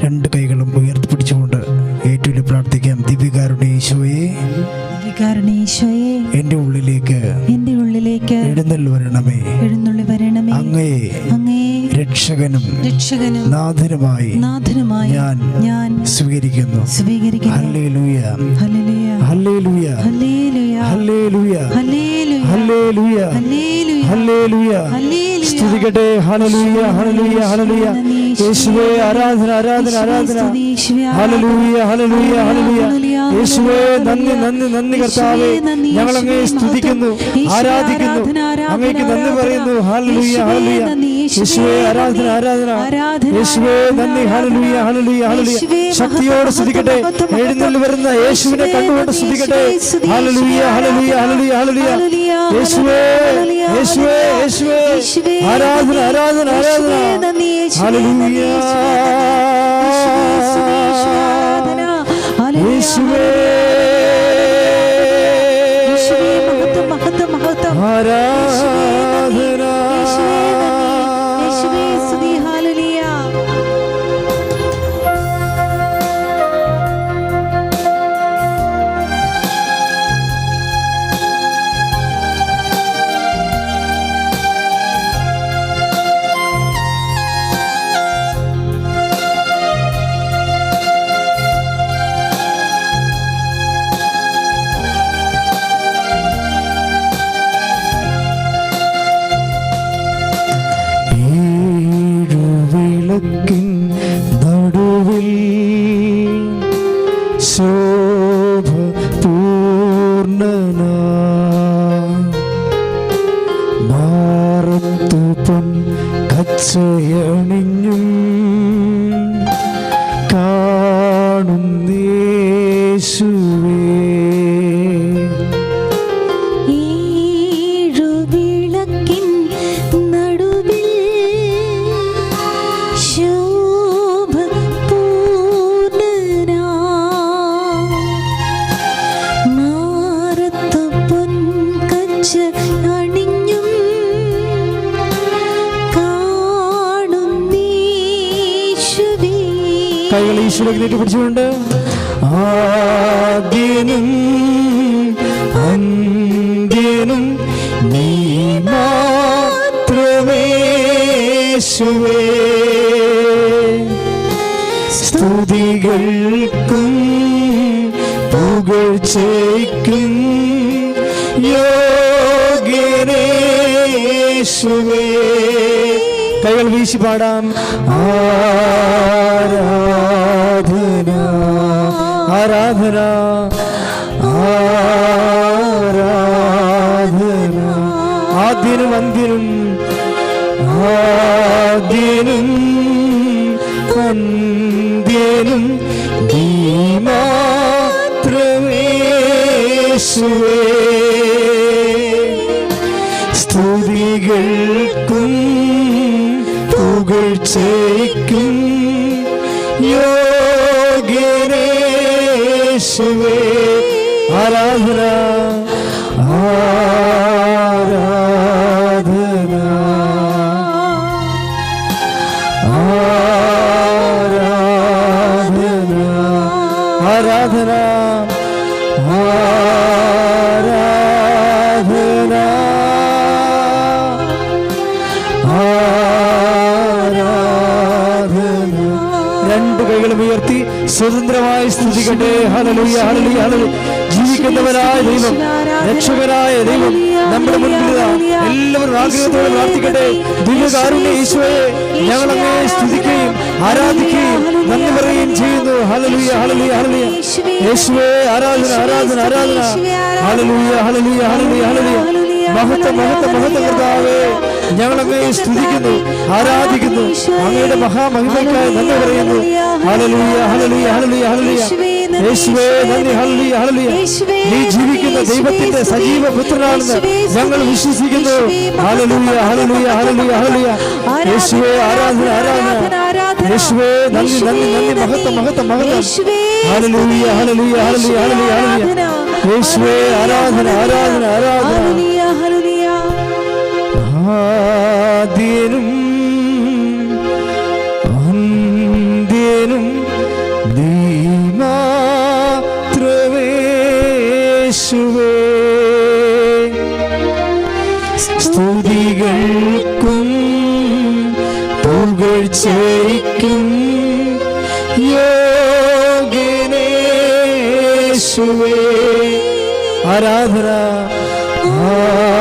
രണ്ട് കൈകളും ഉയർത്തിപ്പിടിച്ചുകൊണ്ട് ഏറ്റവും പ്രാർത്ഥിക്കാം. ദിവ്യകാരുണ്യ ഈശോയെ, എന്റെ ഉള്ളിലേക്ക് എഴുന്നള്ളി വരണമേ. അങ്ങയെ രക്ഷകനും നാഥനുമായി ഞാൻ സ്വീകരിക്കുന്നു. ഹല്ലേലൂയ, ഹല്ലേലൂയ, ഹല്ലേലൂയ, ഹല്ലേലൂയ, ഹല്ലേലൂയ. സ്തുതിക്കട്ടെ. ഹല്ലേലൂയ, ഹല്ലേലൂയ, ഹല്ലേലൂയ. യേശുവേ ആരാധന, ആരാധന, ആരാധന. ഹല്ലേലൂയ, ഹല്ലേലൂയ, ഹല്ലേലൂയ. യേശുവേ നന്ദി, നന്ദി, നന്ദി കർത്താവേ. ഞങ്ങൾ അങ്ങയെ സ്തുതിക്കുന്നു, ആരാധിക്കുന്നു, അങ്ങേക്ക് നന്ദി പറയുന്നു. ഹല്ലേലൂയ, ഹല്ലേലൂയ. യേശുവേ ആരാധന, ആരാധന. യേശുവേ നന്ദി. ഹല്ലേലൂയ, ഹല്ലേലൂയ, ഹല്ലേലൂയ. ശക്തിയോടെ സ്തുതിക്കട്ടെ. എഴുന്നള്ളി വരുന്ന യേശുവിനെ കണ്ടുകൊണ്ട് സ്തുതിക്കട്ടെ. ഹല്ലേലൂയ, ഹല്ലേലൂയ, ഹല്ലേലൂയ, ഹല്ലേലൂയ. യേശുവേ, യേശുവേ, യേശുവേ ആരാധന, ആരാധന, ആരാധന. ഹല്ലേലൂയ, യേശുവേ ആരാധന. നടുവിൽ ശോഭ പൂർണ്ണന മാറത്തു പൊൻ കച്ചയണിഞ്ഞും കാണുന്നേശുവേ. കൈകൾ ഈശോയിലേക്ക് നീട്ടിപ്പിടിച്ചുകൊണ്ട് ആദ്യനും അന്ത്യനും നീ മാത്രമേ യേശുവേ. സ്തുതികൾക്കും പുകഴ്ചയ്ക്കും യോഗ്യനേ യേശുവേ. കൈകൾ വീശി പാടാം. ആരാധന, ആരാധന, ആരാധന. ആദ്യനും അന്ത്യനും, ആദ്യനും അന്ത്യനും നീ മാത്രമേ യേശുവേ. സ്തുതികൾക്കും പുകഴ്ചയ്ക്കും യോഗ്യനേ യേശുവേ. ആരാധന, ആരാധന, ആരാധന, ആരാധന, ആരാധന, ആരാധന. രണ്ട് കൈകളും ഉയർത്തി സ്വതന്ത്രമായി സ്തുതിക്കട്ടെ. ഹല്ലേലൂയ, ഹല്ലേലൂയ, ഹല്ലേലൂയ. ജീവിക്കുന്നവനായ ദൈവം, രക്ഷകനായ ദൈവം നമ്മുടെ മുൻപിൽ എല്ലാവരും ആഗ്രഹത്തോടെ പ്രാർത്ഥിക്കട്ടെ. ദിവ്യകാരുണ്യ ഈശോയെ ഞങ്ങൾ അങ്ങയെ സ്തുതിക്കുകയും ആരാധിക്കുകയും നന്ദി പറയുകയും ചെയ്യുന്നു. ഹല്ലേലൂയ, ഹല്ലേലൂയ, ഹല്ലേലൂയ. യേശുവേ ആരാധന, ആരാധന, ആരാധന. ഹല്ലേലൂയ, ഹല്ലേലൂയ, ഹല്ലേലൂയ, ഹല്ലേലൂയ. മഹത്വം, മഹത്വം, മഹത്വം കർത്താവേ. ഞങ്ങൾ അങ്ങയെ സ്തുതിക്കുന്നു, ആരാധിക്കുന്നു, അങ്ങയുടെ മഹാമഹിമയ്ക്കായി നന്ദി പറയുന്നു. ഹല്ലേലൂയ, ഹല്ലേലൂയ, ഹല്ലേലൂയ, ഹല്ലേലൂയ. യേശുവേ നന്ദി. ഹല്ലേലൂയ, ഹല്ലേലൂയ. നീ ജീവിക്കുന്ന ദൈവത്തിന്റെ സജീവ പുത്രനാണെന്ന് ഞങ്ങൾ വിശ്വസിക്കുന്നു. ഹല്ലേലൂയ, ഹല്ലേലൂയ, ഹല്ലേലൂയ, ഹല്ലേലൂയ. യേശുവേ ആരാധന, ആരാധന. യേശുവേ നന്ദി, നന്ദി, നന്ദി. മഹത്വം, മഹത്വം, മഹത്വം. ഹല്ലേലൂയ, ഹല്ലേലൂയ, ഹല്ലേലൂയ, ഹല്ലേലൂയ, ഹല്ലേലൂയ. യേശുവേ ആരാധന, ആരാധന, ആരാധന. ആദ്യനും അന്ത്യനും സ്തുതിക്കും യോഗ്യനേശുവേ. ആരാധന ആരാധന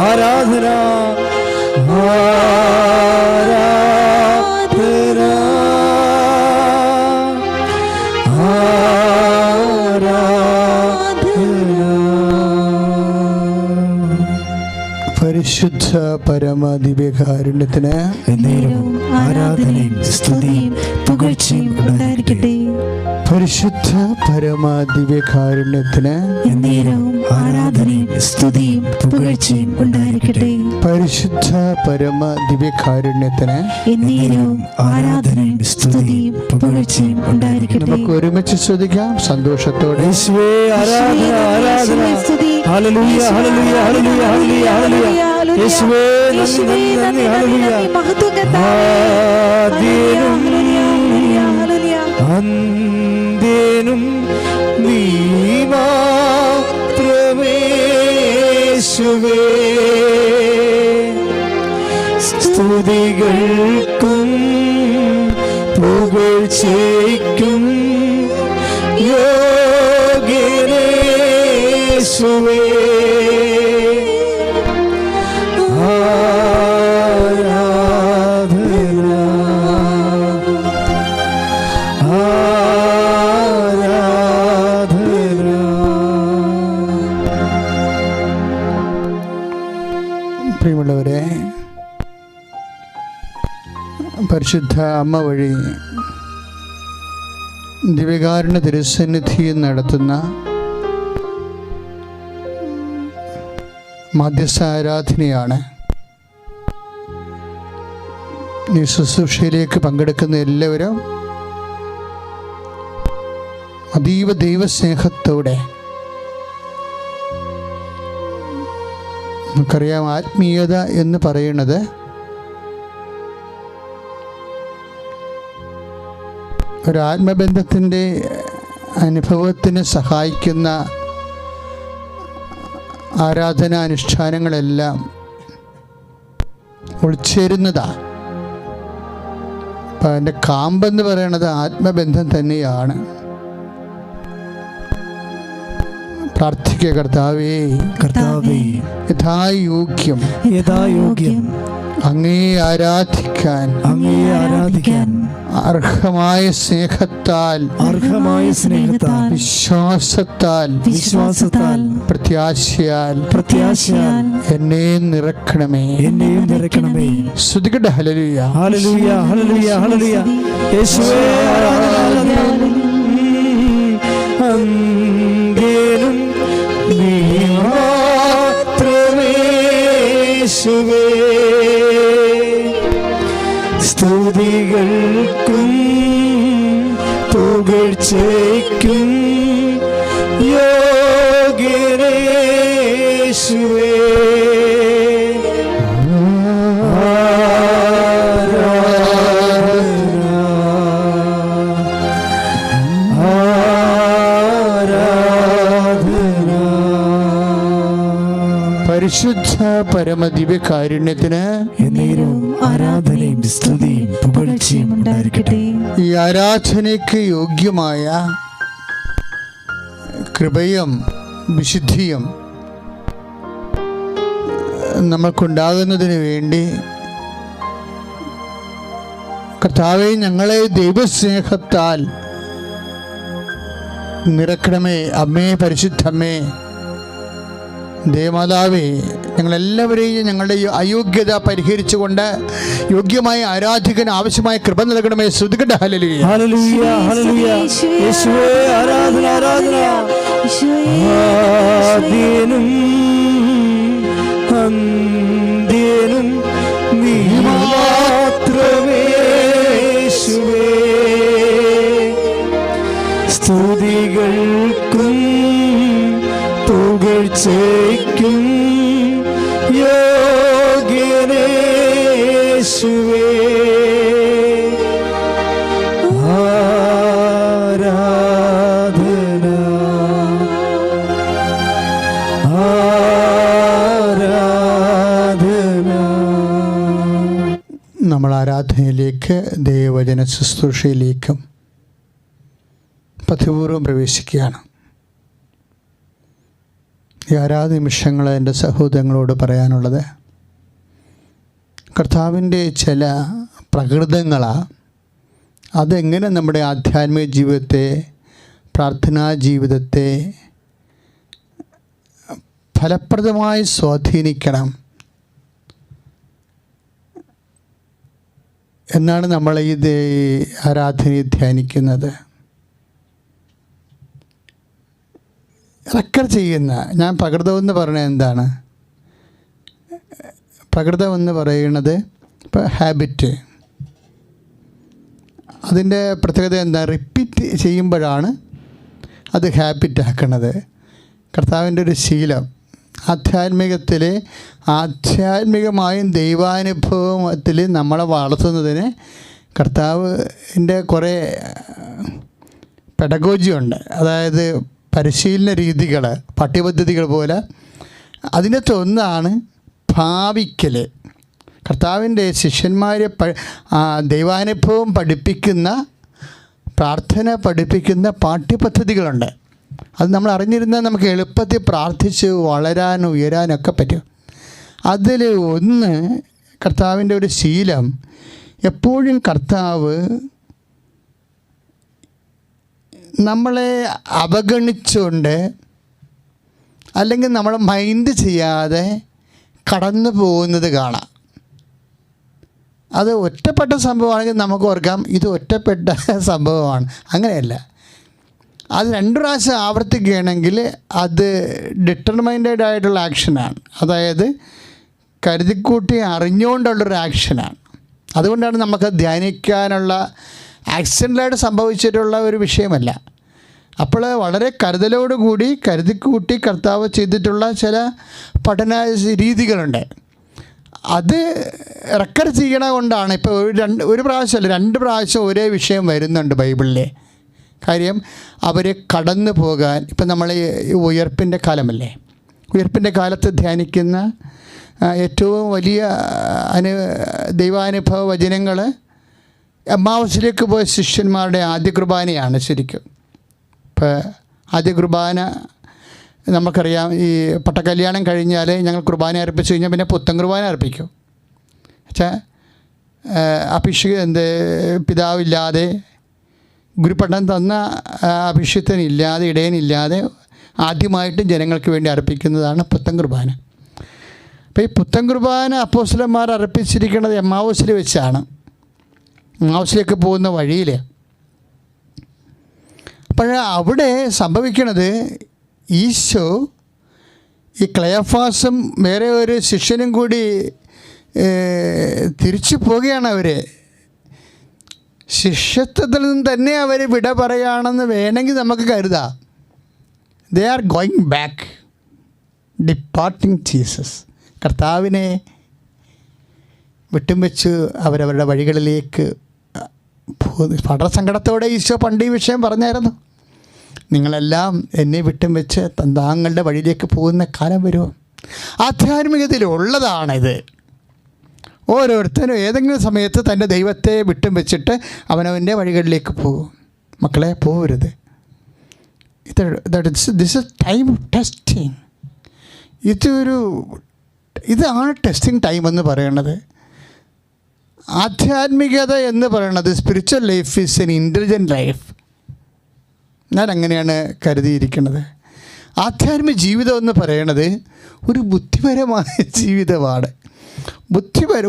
ആരാധന ആരാധന പരിശുദ്ധ പരമ ദിവ്യകാരുണ്യത്തിന് ആരാധനയും സ്തുതിയും പുകഴ്ചയും ഉണ്ടായിരിക്കട്ടെ. പരിശുദ്ധ പരമ ദിവ്യകാരുണ്യത്തിന് ആരാധനയും സ്തുതിയും പുകഴ്ചയും ഉണ്ടായിരിക്കട്ടെ. പരിശുദ്ധ പരമ ദിവ്യകാരുണ്യത്തിന് ആരാധനയും സ്തുതിയും പുകഴ്ചയും ഉണ്ടായിരിക്കട്ടെ. നമുക്ക് ഒരുമിച്ച് സ്തുതിക്കാം സന്തോഷത്തോടെ. യേശുവേ ആരാധന ആരാധന. ഹല്ലേലൂയ ഹല്ലേലൂയ ഹല്ലേലൂയ ഹല്ലേലൂയ ഹല്ലേലൂയ. യേശുവേ നന്ദി നന്ദി ഹല്ലേലൂയ. അന്ത്യനും നീ മാത്രമേ യേശുവേ. സ്തുതികൾക്കും പുകഴ്ചയ്ക്കും യോഗ്യനേശുവേ. പ്രിയമുള്ളവരെ, പരിശുദ്ധ അമ്മ വഴി ദിവ്യകാരുണ്യ തിരുസന്നിധിയിൽ നടത്തുന്ന മധ്യസ്ഥ ആരാധനയാണ്. ഈ ശുശ്രൂഷയിലേക്ക് പങ്കെടുക്കുന്ന എല്ലാവരും അതീവ ദൈവസ്നേഹത്തോടെ, നമുക്കറിയാം ആത്മീയത എന്ന് പറയുന്നത് ഒരു ആത്മബന്ധത്തിൻ്റെ അനുഭവത്തിന് സഹായിക്കുന്ന ആരാധനാനുഷ്ഠാനങ്ങളെല്ലാം ഉൾച്ചേരുന്നതാണ്. അപ്പം അതിൻ്റെ കാമ്പെന്ന് പറയുന്നത് ആത്മബന്ധം തന്നെയാണ്. പ്രാർത്ഥിക്കുക, കർത്താവേ കർത്താവേ യഥായോഗ്യം അങ്ങേ ആരാധിക്കാൻ അർഹമായ സ്നേഹത്താൽ വിശ്വാസത്താൽ പ്രത്യാശയാൽ എന്നെയും നിറക്കണമേ. സ്തുതിക്കട്ടെ. ഹല്ലേലൂയ ഹല്ലേലൂയ ഹല്ലേലൂയ ഹല്ലേലൂയ. യേശുവേ ആരാധന. അന്ത്യനും നീ മാത്രമേ യേശുവേ. സ്തുതികൾക്കും പുകഴ്ചയ്ക്കും യോഗ്യനേശുവേ. പരിശുദ്ധ പരമദിവ്യകാരുണ്യത്തിന് ആരാധനയും സ്തുതിയും പുകഴ്ചയും ഉണ്ടായിരിക്കട്ടെ. ഈ ആരാധനയ്ക്ക് യോഗ്യമായ കൃപയും വിശുദ്ധിയും നമ്മൾക്കുണ്ടാകുന്നതിന് വേണ്ടി കർത്താവേ, ഞങ്ങളെ ദൈവസ്നേഹത്താൽ നിറക്കണമേ. അമ്മേ, പരിശുദ്ധമ്മേ, ദേവമാതാവേ, ഞങ്ങളെല്ലാവരെയും ഞങ്ങളുടെ അയോഗ്യത പരിഹരിച്ചുകൊണ്ട് യോഗ്യമായി ആരാധിക്കാൻ ആവശ്യമായ കൃപ നൽകണമേ. സ്തുതിക്കട്ടെ. ഹല്ലേലൂയ ഹല്ലേലൂയ ഹല്ലേലൂയ. യേശുവേ ആരാധന ആരാധന. ആദ്യനും അന്ത്യനും നീ മാത്രമേ യേശുവേ. സ്തുതികൾക്കും പുകഴ്ചയ്ക്കും യോഗ്യനേശുവേ. ആരാധന സമയങ്ങളിലേക്ക് ദൈവവചന ശുശ്രൂഷയിലേക്കും പതിപൂർവ്വം പ്രവേശിക്കുകയാണ്. ഈ നിമിഷങ്ങൾ എൻ്റെ സഹോദരങ്ങളോട് പറയാനുള്ളത്, കർത്താവിൻ്റെ ചില പ്രകൃതങ്ങളാണ്. അതെങ്ങനെ നമ്മുടെ ആധ്യാത്മിക ജീവിതത്തെ, പ്രാർത്ഥനാ ജീവിതത്തെ ഫലപ്രദമായി സ്വാധീനിക്കണം എന്നാണ് നമ്മൾ ഇത് ആരാധനയെ ധ്യാനിക്കുന്നത്. റെക്കോർഡ് ചെയ്യുന്ന, ഞാൻ പ്രകൃതമെന്ന് പറയുന്നത് എന്താണ്? പ്രകൃതമെന്ന് പറയുന്നത് ഇപ്പോൾ ഹാബിറ്റ്, അതിൻ്റെ പ്രത്യേകത എന്താ? റിപ്പീറ്റ് ചെയ്യുമ്പോഴാണ് അത് ഹാബിറ്റാക്കണത്. കർത്താവിൻ്റെ ഒരു ശീലം ആധ്യാത്മികമായും ദൈവാനുഭവത്തിൽ നമ്മളെ വളർത്തുന്നതിന് കർത്താവിൻ്റെ കുറേ പെഡഗോജിയുണ്ട്. അതായത് പരിശീലന രീതികൾ, പാഠ്യപദ്ധതികൾ പോലെ. അതിനകത്ത് ഒന്നാണ് ഭാവിക്കൽ. കർത്താവിൻ്റെ ശിഷ്യന്മാരെ ദൈവാനുഭവം പഠിപ്പിക്കുന്ന, പ്രാർത്ഥന പഠിപ്പിക്കുന്ന പാഠ്യപദ്ധതികളുണ്ട്. അത് നമ്മൾ അറിഞ്ഞിരുന്നാൽ നമുക്ക് എളുപ്പത്തിൽ പ്രാർത്ഥിച്ച് വളരാനും ഉയരാനൊക്കെ പറ്റും. അതിൽ ഒന്ന്, കർത്താവിൻ്റെ ഒരു ശീലം, എപ്പോഴും കർത്താവ് നമ്മളെ അവഗണിച്ചുകൊണ്ട് അല്ലെങ്കിൽ നമ്മളെ മൈൻഡ് ചെയ്യാതെ കടന്നു പോകുന്നത് കാണാം. അത് ഒറ്റപ്പെട്ട സംഭവമാണെങ്കിൽ നമുക്ക് ഓർക്കാം ഇത് ഒറ്റപ്പെട്ട സംഭവമാണ്. അങ്ങനെയല്ല, അത് 2 പ്രാവശ്യം ആവർത്തിക്കുകയാണെങ്കിൽ അത് ഡിറ്റർമൈൻഡ് ആയിട്ടുള്ള ആക്ഷനാണ്. അതായത് കരുതിക്കൂട്ടി അറിഞ്ഞുകൊണ്ടുള്ളൊരു ആക്ഷനാണ്. അതുകൊണ്ടാണ് നമുക്ക് ധ്യാനിക്കാനുള്ള ആക്സിഡൻ്റലായിട്ട് സംഭവിച്ചിട്ടുള്ള ഒരു വിഷയമല്ല. അപ്പോൾ വളരെ കരുതലോടുകൂടി കരുതിക്കൂട്ടി കർത്താവ് ചെയ്തിട്ടുള്ള ചില പഠന രീതികളുണ്ട്. അത് റെക്കോർഡ് ചെയ്യണ കൊണ്ടാണ് ഇപ്പോൾ ഒരു പ്രാവശ്യമല്ല 2 പ്രാവശ്യം ഒരേ വിഷയം വരുന്നുണ്ട് ബൈബിളിലെ. കാര്യം അവർ കടന്നു പോകാൻ, ഇപ്പം നമ്മൾ ഉയർപ്പിൻ്റെ കാലമല്ലേ, ഉയർപ്പിൻ്റെ കാലത്ത് ധ്യാനിക്കുന്ന ഏറ്റവും വലിയ ദൈവാനുഭവ വചനങ്ങൾ എമ്മാവൂസിലേക്ക് പോയ ശിഷ്യന്മാരുടെ ആദ്യ കുർബാനയാണ് ശരിക്കും. ഇപ്പോൾ ആദ്യ കുർബാന നമുക്കറിയാം, ഈ പട്ടക്കല്യാണം കഴിഞ്ഞാൽ ഞങ്ങൾ കുർബാന അർപ്പിച്ചു കഴിഞ്ഞാൽ പിന്നെ പുത്തൻ കുർബാന അർപ്പിക്കും. വെച്ചാൽ പിതാവില്ലാതെ, ഗുരുപട്ടം തന്ന അഭിഷിക്തനില്ലാതെ, ഇടയനില്ലാതെ ആദ്യമായിട്ട് ജനങ്ങൾക്ക് വേണ്ടി അർപ്പിക്കുന്നതാണ് പുത്തൻ കുർബാന. അപ്പോൾ ഈ പുത്തൻ കുർബാന അപ്പോസ്തലന്മാർ അർപ്പിച്ചിരിക്കുന്നത് എമ്മാവൂസിൽ വെച്ചാണ്, എമ്മാവൂസിലേക്ക് പോകുന്ന വഴിയിൽ. അപ്പോൾ അവിടെ സംഭവിക്കുന്നത്, ഈശോ ഈ ക്ലയഫാസും വേറെ ഒരു ശിഷ്യനും കൂടി തിരിച്ചു പോവുകയാണ്. അവർ ശിഷ്യത്വത്തിൽ നിന്ന് തന്നെ അവർ വിട പറയുകയാണെന്ന് വേണമെങ്കിൽ നമുക്ക് കരുതാം. They are going back, departing Jesus. കർത്താവിനെ വിട്ടും വെച്ച് അവരവരുടെ വഴികളിലേക്ക് വളരെ സങ്കടത്തോടെ ഈശോ പണ്ട് ഈ വിഷയം പറഞ്ഞായിരുന്നു. നിങ്ങളെല്ലാം എന്നെ വിട്ടും വെച്ച് താങ്കളുടെ വഴിയിലേക്ക് പോകുന്ന കാലം വരുമോ? ആധ്യാത്മികതയിലുള്ളതാണിത്. ഓരോരുത്തരും ഏതെങ്കിലും സമയത്ത് തൻ്റെ ദൈവത്തെ വിട്ടും വെച്ചിട്ട് അവനവൻ്റെ വഴികളിലേക്ക് പോകും. മക്കളെ, പോകരുത്. This is time of testing. ഇതാണ് ടെസ്റ്റിംഗ് ടൈം എന്ന് പറയുന്നത്. ആധ്യാത്മികത എന്ന് പറയുന്നത്, spiritual life is N intelligent life. ഞാൻ അങ്ങനെയാണ് കരുതിയിരിക്കുന്നത്. ആധ്യാത്മിക ജീവിതം എന്ന് പറയുന്നത് ഒരു ബുദ്ധിപരമായ ജീവിതമാണ്.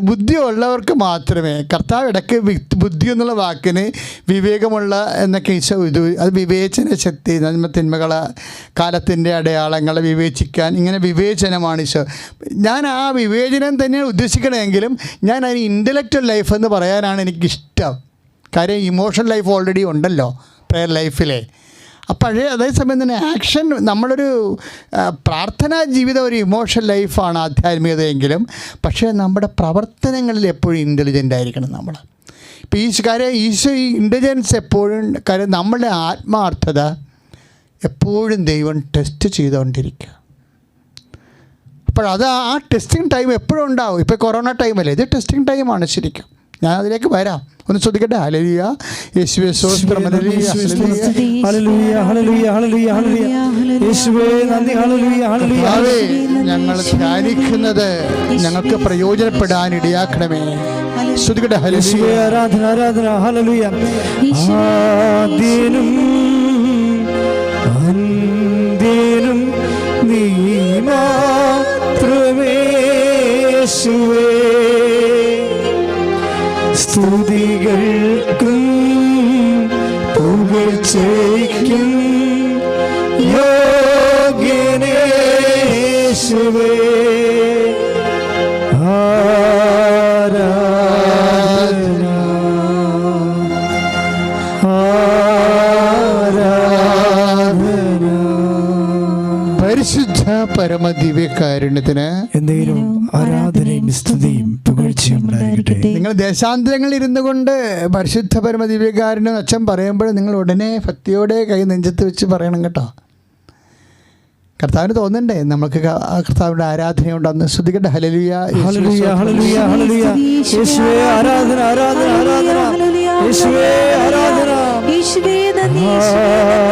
ബുദ്ധിയുള്ളവർക്ക് മാത്രമേ, കർത്താവ് ഇടയ്ക്ക് ബുദ്ധി എന്നുള്ള വാക്കിന് വിവേകമുള്ള എന്നൊക്കെ ഈശോ അത് വിവേചന ശക്തി, തിന്മകളെ, കാലത്തിൻ്റെ അടയാളങ്ങളെ വിവേചിക്കാൻ, ഇങ്ങനെ വിവേചനമാണ് ഈശോ. ഞാൻ ആ വിവേചനം തന്നെയാണ് ഉദ്ദേശിക്കണമെങ്കിലും ഞാൻ അതിന് ഇൻ്റലക്ച്വൽ ലൈഫ് എന്ന് പറയാനാണ് എനിക്കിഷ്ടം. കാര്യം ഇമോഷണൽ ലൈഫ് ഓൾറെഡി ഉണ്ടല്ലോ പ്രെയർ ലൈഫിലെ. അപ്പോഴേ അതേസമയം തന്നെ ആക്ഷൻ, നമ്മളൊരു പ്രാർത്ഥനാ ജീവിതം ഒരു ഇമോഷണൽ ലൈഫാണ് ആധ്യാത്മികതയെങ്കിലും, പക്ഷേ നമ്മുടെ പ്രവർത്തനങ്ങളിൽ എപ്പോഴും ഇൻ്റലിജൻ്റ് ആയിരിക്കണം നമ്മൾ. ഇപ്പോൾ ഈശോ ഈ ഇൻ്റലിജൻസ് എപ്പോഴും, കാര്യം നമ്മളുടെ ആത്മാർത്ഥത എപ്പോഴും ദൈവം ടെസ്റ്റ് ചെയ്തുകൊണ്ടിരിക്കുക. അപ്പോൾ അത് ആ ടെസ്റ്റിംഗ് ടൈം എപ്പോഴും ഉണ്ടാവും. ഇപ്പോൾ കൊറോണ ടൈമല്ലേ, ഇത് ടെസ്റ്റിംഗ് ടൈമാണ് ശരിക്കും. ഞാൻ അതിലേക്ക് വരാം. ഒന്ന് ശ്രദ്ധിക്കട്ടെ. ഹല്ലേലൂയ, യേശുവേ സ്തോത്രം, ഹല്ലേലൂയ, ഹല്ലേലൂയ, ഹല്ലേലൂയ, ഹല്ലേലൂയ, ഹല്ലേലൂയ, യേശുവേ നന്ദി, ഹല്ലേലൂയ, ഹല്ലേലൂയ. കർത്താവേ, ഞങ്ങൾ ധ്യാനിക്കുന്നത് ഞങ്ങൾക്ക് പ്രയോജനപ്പെടാൻ ഇടയാക്കണമേ. ശ്രദ്ധിക്കട്ടെ. ഹല്ലേലൂയ, ആരാധന, ആരാധന, ഹല്ലേലൂയ. ആദ്യനും അന്ത്യനും നീ മാത്രമേ യേശുവേ, സ്തുതികൾക്കും പുകഴ്ചയ്ക്കും യോഗ്യനേ യേശുവേ. ആരാധന, ആരാധന. പരിശുദ്ധ പരമദിവ്യകാരുണ്യത്തിന് എന്തെങ്കിലും ആരാധനയും സ്തുതിയും പുകഴ്ചയും ഉണ്ടായിരിക്കട്ടെ. നിങ്ങൾ ദേശാന്തരങ്ങളിൽ ഇരുന്നു കൊണ്ട് പരിശുദ്ധ പരമദിവ്യകാരുണ്യം അച്ഛൻ പറയുമ്പോൾ നിങ്ങൾ ഉടനെ ഭക്തിയോടെ കൈ നെഞ്ചത്ത് വെച്ച് പറയണം കേട്ടോ. കർത്താവിന് തോന്നണ്ടേ നമുക്ക് കർത്താവിന്റെ ആരാധനയുണ്ടെന്ന്. ശ്രദ്ധിക്കട്ടെ. ഹല്ലേലൂയ, ഹല്ലേലൂയ, ഹല്ലേലൂയ, ഹല്ലേലൂയ, യേശുവേ ആരാധന, ആരാധന, ആരാധന, യേശുവേ ആരാധന.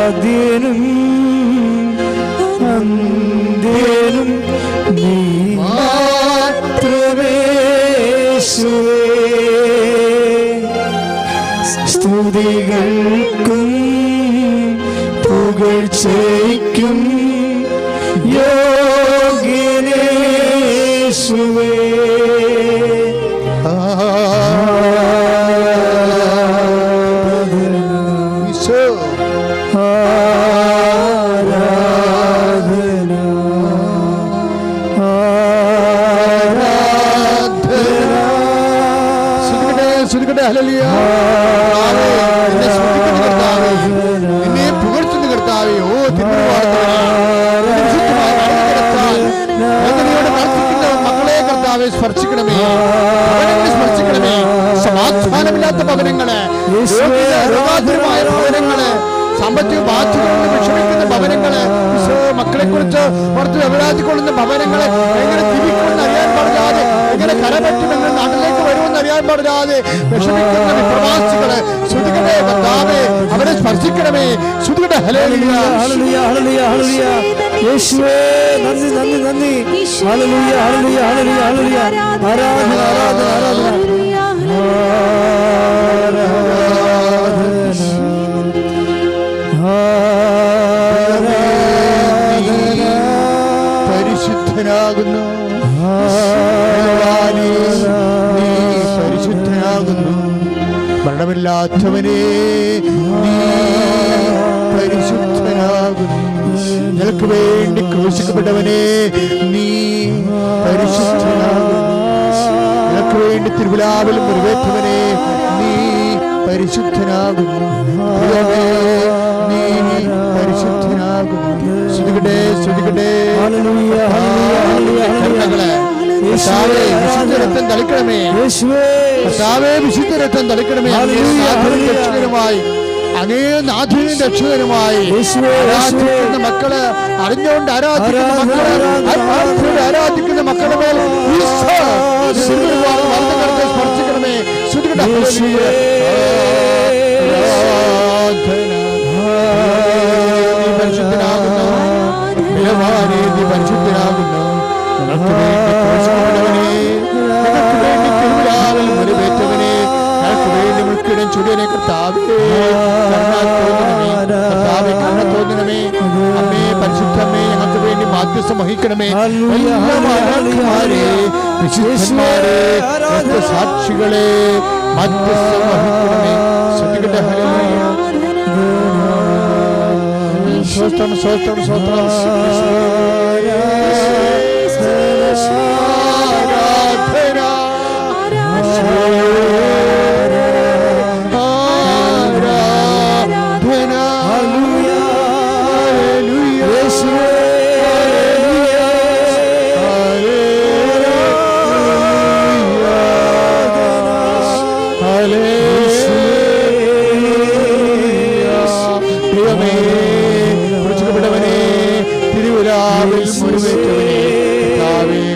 ആദ്യനും അന്ത്യനും നീ മാത്രമേ യേശുവേ, സ്തുതികൾക്കും പുകഴ്ചയ്ക്കും യോഗ്യനേ യേശുവേ. ഹല്ലേലൂയ, നിന്നെ പുകഴ്ത്തുന്ന കർത്താവേ, ഓ മക്കളെ കർത്താവെ സ്പർശിക്കണമേ, സ്പർശിക്കണമേ. സമാധാനമില്ലാത്ത ഭവനങ്ങള്, രോഗാതുരമായ ഭവനങ്ങള്, സാമ്പത്തിക ബാധ്യതകൊണ്ട് വിഷമിക്കുന്ന ഭവനങ്ങള്, മക്കളെ കുറിച്ച് പുറത്ത് അപരാധിക്കൊള്ളുന്ന ഭവനങ്ങള്, എങ്ങനെ ജീവിക്കുമെന്ന് അറിയാൻ പാടില്ലാതെ, എങ്ങനെ കരപറ്റുമെന്ന് നാട്ടിലേക്ക് വരുമെന്ന് അറിയാൻ പാടില്ലാതെ വിഷമിക്കുന്ന വിപ്രവാസികള്, ശ്രുതികട്ടെ കർത്താവേ, അവരെ സ്പർശിക്കണമേ. ശ്രുതികട്ടെ. ഹല്ലേലൂയ, ഹല്ലേലൂയ, ഹല്ലേലൂയ, ഹല്ലേലൂയ, യേശുവേ നന്ദി, നന്ദി, നന്ദി. ഹല്ലേലൂയ, ഹല്ലേലൂയ, ഹല്ലേലൂയ, ഹല്ലേലൂയ. ആരാധന, ആരാധന, ആരാധന, പരിശുദ്ധനാകുന്നു, നീ പരിശുദ്ധനാകുന്നു. മരണമില്ലാത്തവനെ നീ പരിശുദ്ധനാകുന്നു. നിനക്ക് വേണ്ടി ക്രൂശിക്കപ്പെട്ടവനെ നീ പരിശുദ്ധനാകുന്നു. നിനക്ക് വേണ്ടി തിരുവിലാവിൽ മുറിവേറ്റവനെ നീ പരിശുദ്ധനാകുന്നു. നീ പരിശുദ്ധനാകുന്നു. ശ്രുതികട്ടെ, ശ്രുതികട്ടെ. വിശുദ്ധ രക്തം തളിക്കണമേ, കർത്താവേ, വിശുദ്ധ രക്തം തളിക്കണമേ. രക്ഷകനുമായി, അങ്ങേ നാഥനും രക്ഷകനുമായി ആരാധിക്കുന്ന മക്കള്, അറിഞ്ഞുകൊണ്ട് ആരാധിക്കുന്ന മക്കള്, ആരാധിക്കുന്ന മക്കളുടെ മേൽ സ്പർശിക്കണമേ. ശ്രുതികട്ടെ. പരിശുദ്ധനാകുന്നു, പരിശുദ്ധനാകുന്നു. ഞങ്ങൾക്ക് വേണ്ടി ക്രൂശിക്കപ്പെട്ടവനെ, ഞങ്ങൾക്ക് വേണ്ടി തിരുവിലാവിൽ മുറിവേറ്റവനെ, ഞങ്ങൾക്ക് വേണ്ടി മുൾക്കിടം ചുടിയനെ കർത്താവേ, കർത്താവേ, കരുണ തോന്നണമേ. അമ്മേ, പരിശുദ്ധമ്മേ, ഞങ്ങൾക്ക് വേണ്ടി മാധ്യസ്ഥം വഹിക്കണമേ. വിശുദ്ധന്മാരെ, സാക്ഷികളെ മാധ്യസ്ഥം വഹിക്കണമേ. ശ്രദ്ധിക്കട്ടെ. ഹല്ലേലൂയ, സ്വസ്ത്രം, സ്വസ്ത്രം, സ്വസ്ത്രം.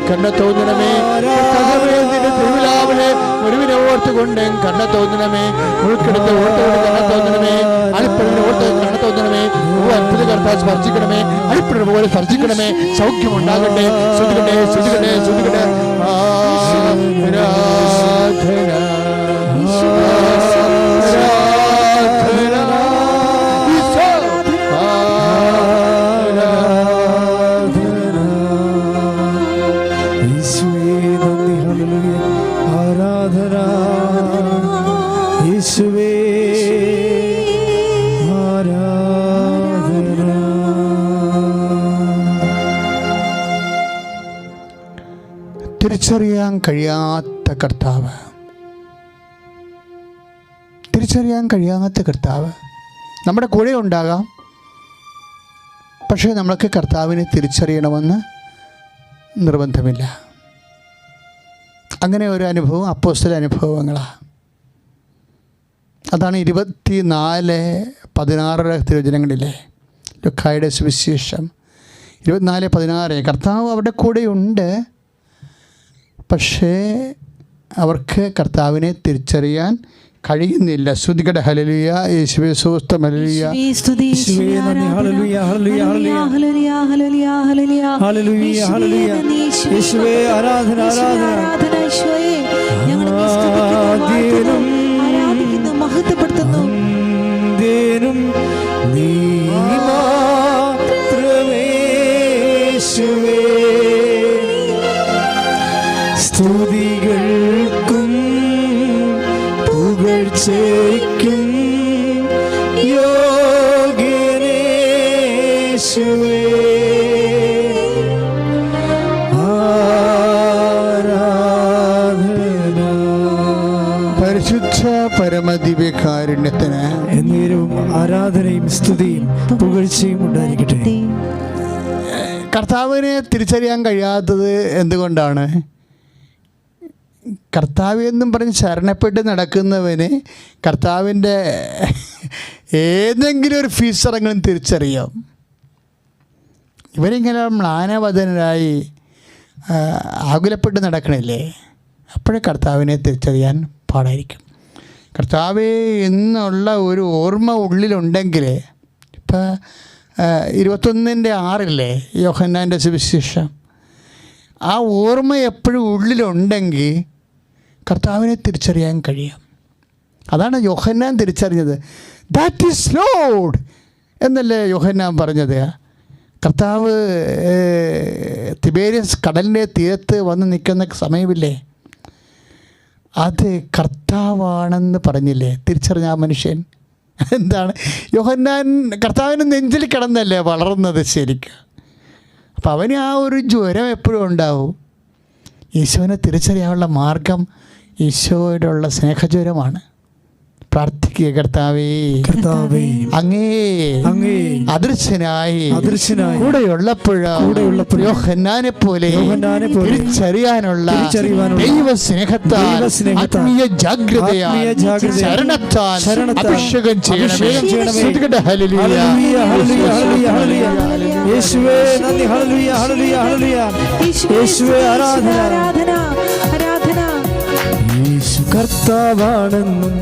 കണ്ണ തോന്നണമേ. തിരുവിലാവിലെ മുറിവിനെ ഓർത്തുകൊണ്ട് കണ്ണ തോന്നണമേ, മുഴുക്കെടുത്ത് ഓർത്തുകൊണ്ട് കണ്ണ തോന്നണമേ, അടിപ്പിടവിനെ ഓർത്ത് കണ്ണ തോന്നണമേ. അത്ഭുത കർത്താവ് സ്പർശിക്കണമേ, അടിപ്പിടവ് പോലെ സ്പർശിക്കണമേ. സൗഖ്യമുണ്ടാകട്ടെ. ശ്രുതികട്ടെ, ശ്രുതികട്ടെ, ശ്രുതികട്ടെ. തിരിച്ചറിയാൻ കഴിയാത്ത കർത്താവ്, തിരിച്ചറിയാൻ കഴിയാത്ത കർത്താവ് നമ്മുടെ കൂടെ ഉണ്ടാകാം. പക്ഷേ നമ്മൾക്ക് കർത്താവിനെ തിരിച്ചറിയണമെന്ന് നിർബന്ധമില്ല. അങ്ങനെ ഒരു അനുഭവം അപ്പോസ്തല അനുഭവങ്ങളാണ്. അതാണ് 24:16 തിരുവചനങ്ങളിലെ ലൂക്കായുടെ സുവിശേഷം 24:16. കർത്താവ് അവരുടെ കൂടെയുണ്ട്, പക്ഷേ അവർക്ക് കർത്താവിനെ തിരിച്ചറിയാൻ കഴിയുന്നില്ല. സ്തുതിക്കട്ടെ. ഹല്ലേലൂയ. യേശുവേ സ്തോത്രം. ഹല്ലേലൂയ. യേശുവേ നന്ദി. ഹല്ലേലൂയ, ഹല്ലേലൂയ, ഹല്ലേലൂയ, ഹല്ലേലൂയ, ഹല്ലേലൂയ, ഹല്ലേലൂയ. യേശുവേ ആരാധന, ആരാധന. യേശുവേ ഞങ്ങളെ സ്തുതിക്കുന്നു, ആരാധിക്കുന്നു, മഹത്വപ്പെടുത്തുന്നു. ദേനും നീ മാത്രമേ യേശുവേ. സ്തുതികൾക്കും പുകഴ്ചയ്ക്കും യോഗ്യനേശുവേ. ആരാധന പരിശുദ്ധ പരമദിവ്യകാരുണ്യത്തിന് എന്നേരവും ആരാധനയും സ്തുതിയും പുകഴ്ചയും ഉണ്ടായിരിക്കട്ടെ. കർത്താവിനെ തിരിച്ചറിയാൻ കഴിയാത്തത് എന്തുകൊണ്ടാണ്? കർത്താവ് എന്നും പറഞ്ഞ് ശരണപ്പെട്ട് നടക്കുന്നവന് കർത്താവിൻ്റെ ഏതെങ്കിലും ഒരു ഫീച്ചറെങ്കിലും തിരിച്ചറിയാം. ഇവരിങ്ങനെ മ്ലാനവദനരായി ആകുലപ്പെട്ട് നടക്കണില്ലേ? അപ്പോഴേ കർത്താവിനെ തിരിച്ചറിയാൻ പാടായിരിക്കും. കർത്താവേ എന്നുള്ള ഒരു ഓർമ്മ ഉള്ളിലുണ്ടെങ്കിൽ, ഇപ്പം 21:6 യോഹന്നാൻ്റെ സുവിശേഷം, ആ ഓർമ്മ എപ്പോഴും ഉള്ളിലുണ്ടെങ്കിൽ കർത്താവിനെ തിരിച്ചറിയാൻ കഴിയും. അതാണ് യോഹന്നാൻ തിരിച്ചറിഞ്ഞത്. ദാറ്റ് ഈസ് ലോർഡ് എന്നല്ലേ യോഹന്നാൻ പറഞ്ഞത്. കർത്താവ് തിബേരിയസ് കടലിൻ്റെ തീരത്ത് വന്ന് നിൽക്കുന്ന സമയമില്ലേ, അത് കർത്താവാണെന്ന് പറഞ്ഞില്ലേ തിരിച്ചറിഞ്ഞ ആ മനുഷ്യൻ. എന്താണ് യോഹന്നാൻ കർത്താവിന് നെഞ്ചിൽ കിടന്നല്ലേ വളർന്നത് ശരിക്കും. അപ്പം അവന് ആ ഒരു ജ്വരം എപ്പോഴും ഉണ്ടാവും. ഈശോനെ തിരിച്ചറിയാനുള്ള മാർഗം ഈശോയോടുള്ള സ്നേഹജ്വരമാണ്. പ്രാർത്ഥിക്കുക. കർത്താവേ, കർത്താവേ, അങ്ങേ അദൃശ്യനായി കൂടെയുള്ളപ്പോഴ യോഹന്നാനെ പോലെ തിരിച്ചറിയാനുള്ള ദൈവസ്നേഹത്താൽ ആത്മീയ ജാഗ്രതയാൽ ശരണത്താൽ അഭിഷേകം ചെയ്യണമേ. ഹല്ലേലൂയ. യേശുവേ നന്ദി. ഹല്ലേലൂയ, ഹല്ലേലൂയ, ഹല്ലേലൂയ. യേശുവേ ആരാധന, ആരാധന. യേശു കർത്താവാണെന്നും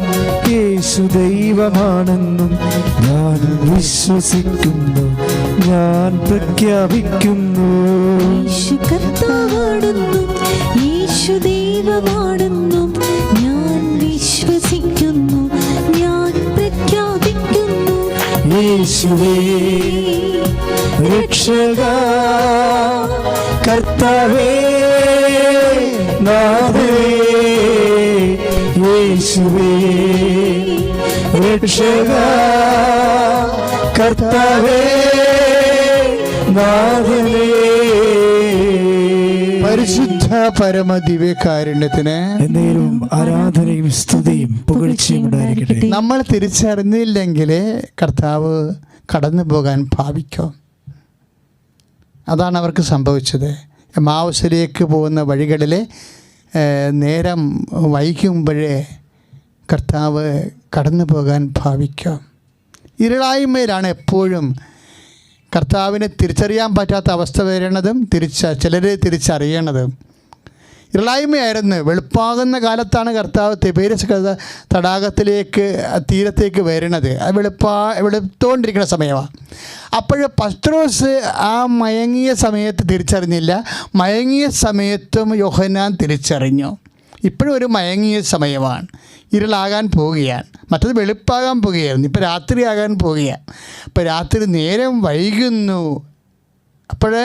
യേശു ദൈവമാണെന്നും ഞാൻ വിശ്വസിക്കുന്നു, ഞാൻ പ്രഖ്യാപിക്കുന്നു. യേശു കർത്താവാണെന്നും യേശു ദൈവമാണെന്നും ഞാൻ വിശ്വസിക്കുന്നു, ഞാൻ പ്രഖ്യാപിക്കുന്നു. യേശുവേ രക്ഷക, കർത്താവേ, നാഥനേ. യേശുവേ രക്ഷക, കർത്താവേ, നാഥനേ. പരിശുദ്ധ പരമദിവ്യകാരുണ്യത്തിന് എന്നേരവും ആരാധനയും സ്തുതിയും പുകഴ്ചയും ഉണ്ടായിരിക്കട്ടെ. നമ്മൾ തിരിച്ചറിഞ്ഞില്ലെങ്കിൽ കർത്താവ് കടന്നു പോകാൻ ഭാവിക്കും. അതാണ് അവർക്ക് സംഭവിച്ചത്. എമ്മാവുസിലേക്ക് പോകുന്ന വഴികളിൽ നേരം വൈകുമ്പോഴേ കർത്താവ് കടന്നു പോകാൻ ഭാവിക്കും. ഇരുളായ്മയിലാണ് എപ്പോഴും കർത്താവിനെ തിരിച്ചറിയാൻ പറ്റാത്ത അവസ്ഥ വരുന്നതും ചിലർ തിരിച്ചറിയണതും. ഇരുളായ്മയായിരുന്നു. വെളുപ്പാകുന്ന കാലത്താണ് കർത്താവ് തിബേരിയസ് തടാകത്തിലേക്ക് തീരത്തേക്ക് വരുന്നത്. അത് വെളുത്തോണ്ടിരിക്കുന്ന സമയമാണ്. അപ്പോൾ പത്രോസ് ആ മയങ്ങിയ സമയത്ത് തിരിച്ചറിഞ്ഞില്ല. മയങ്ങിയ സമയത്തും യോഹന്നാൻ തിരിച്ചറിഞ്ഞു. ഇപ്പോഴും ഒരു മയങ്ങിയ സമയമാണ്. ഇരുളാകാൻ പോവുകയാണ്. മറ്റത് വെളുപ്പാകാൻ പോവുകയായിരുന്നു. ഇപ്പോൾ രാത്രിയാകാൻ പോവുകയാണ്. അപ്പോൾ രാത്രി നേരം വൈകുന്നു. അപ്പോഴേ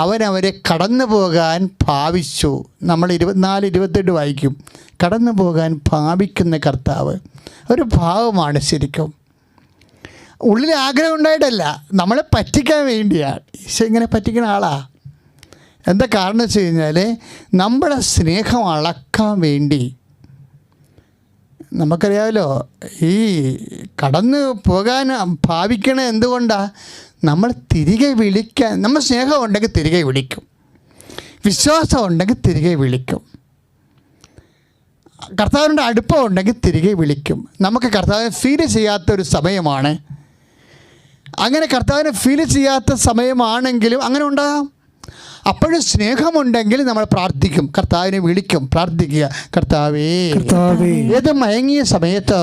അവരെ കടന്നു പോകാൻ ഭാവിച്ചു. നമ്മൾ 24-28 വായിക്കും. കടന്നു പോകാൻ ഭാവിക്കുന്ന കർത്താവ് ഒരു ഭാവമാണ്. ശരിക്കും ഉള്ളിൽ ആഗ്രഹം ഉണ്ടായിട്ടല്ല, നമ്മളെ പറ്റിക്കാൻ വേണ്ടിയാണ്. ഈശോ ഇങ്ങനെ പറ്റിക്കുന്ന ആളാണ്. എന്താ കാരണം വെച്ച് കഴിഞ്ഞാൽ നമ്മുടെ സ്നേഹം അളക്കാൻ വേണ്ടി. നമുക്കറിയാമല്ലോ, ഈ കടന്നു പോകാൻ ഭാവിക്കണ എന്തുകൊണ്ടാണ്? നമ്മൾ തിരികെ വിളിക്കാൻ, നമ്മൾ സ്നേഹം ഉണ്ടെങ്കിൽ തിരികെ വിളിക്കും, വിശ്വാസം ഉണ്ടെങ്കിൽ തിരികെ വിളിക്കും, കർത്താവിൻ്റെ അടുപ്പം ഉണ്ടെങ്കിൽ തിരികെ വിളിക്കും. നമുക്ക് കർത്താവിനെ ഫീൽ ചെയ്യാത്തൊരു സമയമാണ്. അങ്ങനെ കർത്താവിനെ ഫീൽ ചെയ്യാത്ത സമയമാണെങ്കിലും അങ്ങനെ ഉണ്ടാകാം. അപ്പോഴും സ്നേഹമുണ്ടെങ്കിൽ നമ്മൾ പ്രാർത്ഥിക്കും, കർത്താവിനെ വിളിക്കും, പ്രാർത്ഥിക്കുക. കർത്താവേ, ഏത് മയങ്ങിയ സമയത്തോ,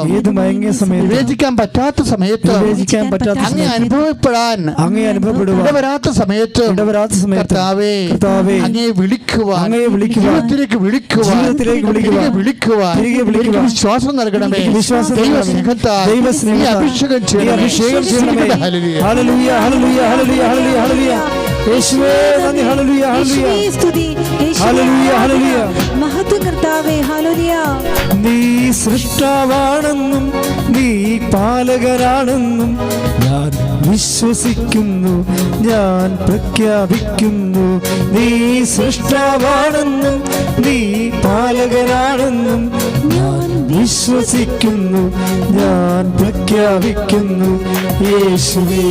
വിവേചിക്കാൻ പറ്റാത്ത സമയത്തോ, അങ്ങേ അനുഭവപ്പെടാൻ ഇടവരാത്ത സമയത്തോ കർത്താവേ അങ്ങേ വിളിക്കുവാൻ, ജീവിതത്തിലേക്ക് വിളിക്കുവാൻ വിശ്വാസം നൽകണമേ. ദൈവസ്നേഹത്താൽ അഭിഷേകം ചെയ്യണമേ. ഹല്ലേലൂയ, ഹല്ലേലൂയ, ഹല്ലേലൂയ, ഹല്ലേലൂയ, ഹല്ലേലൂയ. യേശുവേ നന്ദി. ഹല്ലേലൂയ, ഹല്ലേലൂയ, ഹല്ലേലൂയ, ഹല്ലേലൂയ. മഹത്വം കർത്താവേ. ഹല്ലേലൂയ. നീ സൃഷ്ടാവാണെന്നും നീ പാലകനാണെന്നും ഞാൻ വിശ്വസിക്കുന്നു, ഞാൻ പ്രഖ്യാപിക്കുന്നു. നീ സൃഷ്ടാവാണെന്നും നീ പാലകനാണെന്നും ഞാൻ വിശ്വസിക്കുന്നു, ഞാൻ പ്രഖ്യാപിക്കുന്നു. യേശുവേ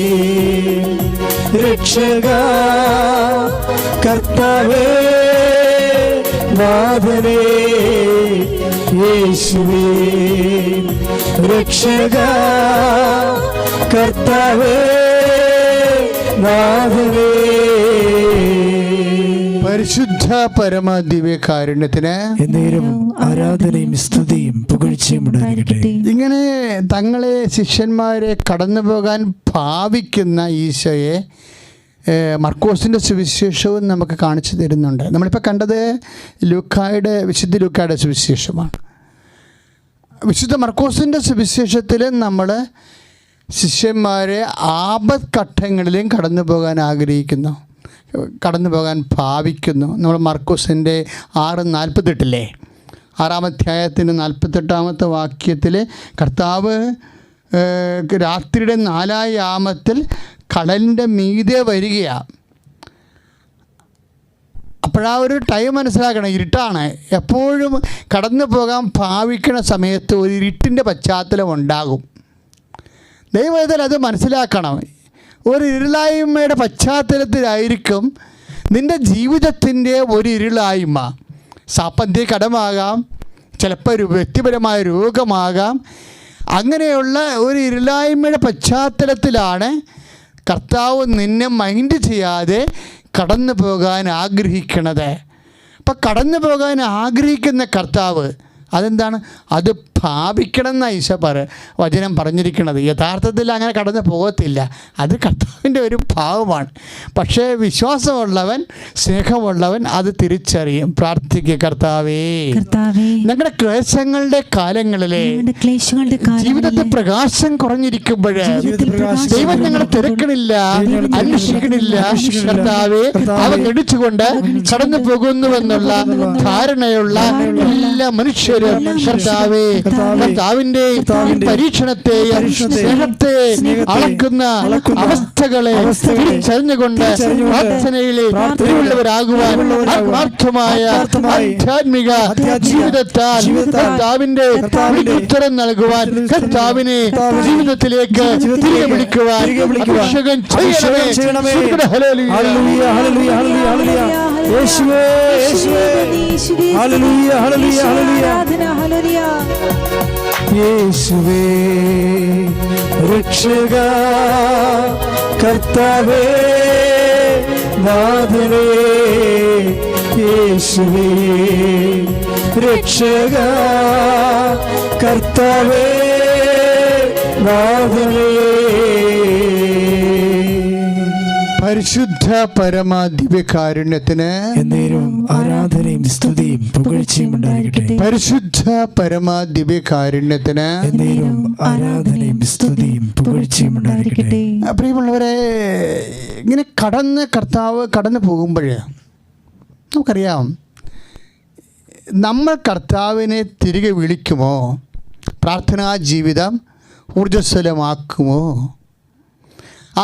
രക്ഷക, കർത്താവേ നാഥനേ, യേശുവേ രക്ഷക, കർത്താവേ നാഥനേ. പരിശുദ്ധ പരമ ദിവ്യകാരുണ്യത്തിന് എന്നേരവും ആരാധനയും സ്തുതിയും പുകഴ്ചയും ഉണ്ടാകട്ടെ. ഇങ്ങനെ തങ്ങളെ ശിഷ്യന്മാരെ കടന്നു പോകാൻ ഭാവിക്കുന്ന ഈശോയെ മർക്കോസിൻ്റെ സുവിശേഷവും നമുക്ക് കാണിച്ചു തരുന്നുണ്ട്. നമ്മളിപ്പോൾ കണ്ടത് വിശുദ്ധ ലൂക്കായുടെ സുവിശേഷമാണ്. വിശുദ്ധ മർക്കോസിൻ്റെ സുവിശേഷത്തിൽ നമ്മൾ ശിഷ്യന്മാരെ ആപത്ഘട്ടങ്ങളിലും കടന്നു പോകാൻ ആഗ്രഹിക്കുന്നു, കടന്നു പോകാൻ ഭാവിക്കുന്നു. നമ്മൾ മർക്കോസിൻ്റെ 6:48 6-ാം അധ്യായത്തിൻ്റെ 48-ാമത്തെ വാക്യത്തിൽ കർത്താവ് രാത്രിയുടെ 4-ാം യാമത്തിൽ കടലിൻ്റെ മീതെ വരികയാണ്. അപ്പോഴാ ഒരു ടൈം മനസ്സിലാക്കണം, ഇരുട്ടാണ്. എപ്പോഴും കടന്നു പോകാൻ ഭാവിക്കുന്ന സമയത്ത് ഒരു ഇരുട്ടിൻ്റെ പശ്ചാത്തലം ഉണ്ടാകും. ദൈവത്തിൽ അത് മനസ്സിലാക്കണം. ഒരു ഇരുളായ്മയുടെ പശ്ചാത്തലത്തിലായിരിക്കും നിൻ്റെ ജീവിതത്തിൻ്റെ ഒരു ഇരുളായ്മ. സാമ്പത്തിക കടമാകാം, ചിലപ്പോൾ ഒരു വ്യക്തിപരമായ രോഗമാകാം. അങ്ങനെയുള്ള ഒരു ഇരുളായ്മയുടെ പശ്ചാത്തലത്തിലാണ് കർത്താവ് നിന്നെ മൈൻഡ് ചെയ്യാതെ കടന്നു പോകാൻ ആഗ്രഹിക്കണത്. അപ്പം കടന്നു പോകാൻ ആഗ്രഹിക്കുന്ന കർത്താവ് അതെന്താണ്? അത് ഭാവിക്കണം എന്നാണ് ഈശോ വചനം പറഞ്ഞിരിക്കുന്നത്. യഥാർത്ഥത്തിൽ അങ്ങനെ കടന്നു പോകത്തില്ല, അത് കർത്താവിൻ്റെ ഒരു ഭാവമാണ്. പക്ഷേ വിശ്വാസമുള്ളവൻ, സ്നേഹമുള്ളവൻ അത് തിരിച്ചറിയും. പ്രാർത്ഥിക്കുക, കർത്താവേ ഞങ്ങളുടെ ക്ലേശങ്ങളുടെ കാലങ്ങളിലെ ജീവിതത്തിൽ പ്രകാശം കുറഞ്ഞിരിക്കുമ്പോൾ ദൈവം ഞങ്ങളെ തിരക്കണില്ല, അന്വേഷിക്കണില്ല. കർത്താവേ, അവ ഗണിച്ചുകൊണ്ട് കടന്നു പോകുന്നുവെന്നുള്ള ധാരണയുള്ള എല്ലാ മനുഷ്യരും കർത്താവേ, കർത്താവിന്റെ പരീക്ഷണത്തെയും സ്നേഹത്തെ അളക്കുന്ന അവസ്ഥകളെ തിരിച്ചറിഞ്ഞുകൊണ്ട് പ്രാർത്ഥനയിലെ തിരുവുള്ളവരാകുവാൻ ആത്മാർത്ഥമായ ആധ്യാത്മിക ജീവിതത്താൽ കർത്താവിന്റെ ഉത്തരം നൽകുവാൻ, കർത്താവിനെ ജീവിതത്തിലേക്ക് തിരികെ വിളിക്കുവാൻ അഭിഷേകം ചെയ്യണമേ. ഹല്ലേലൂയ, ഹല്ലേലൂയ, ഹല്ലേലൂയ. യേശുവേ, യേശുവേ, ഹല്ലേലൂയ, ഹല്ലേലൂയ, ഹല്ലേലൂയ. യേശുവേ രക്ഷക, കർത്താവേ നാഥനേ, യേശുവേ രക്ഷക കർത്താവേ നാഥനേ. പരിശുദ്ധ പരമ ദിവ്യകാരുണ്യത്തിന് എന്നേരവും ആരാധനയും സ്തുതിയും പുകഴ്ചയും ഉണ്ടായിരിക്കട്ടെ. പരിശുദ്ധ പരമ ദിവ്യകാരുണ്യത്തിന് എന്നേരവും ആരാധനയും സ്തുതിയും പുകഴ്ചയും ഉണ്ടായിരിക്കട്ടെ. പ്രിയമുള്ളവരെ, ഇങ്ങനെ കർത്താവ് കടന്നു പോകുമ്പോൾ നമുക്കറിയാം, നമ്മൾ കർത്താവിനെ തിരികെ വിളിക്കുമോ, പ്രാർത്ഥനാ ജീവിതം ഊർജ്ജസ്വലമാക്കുമോ,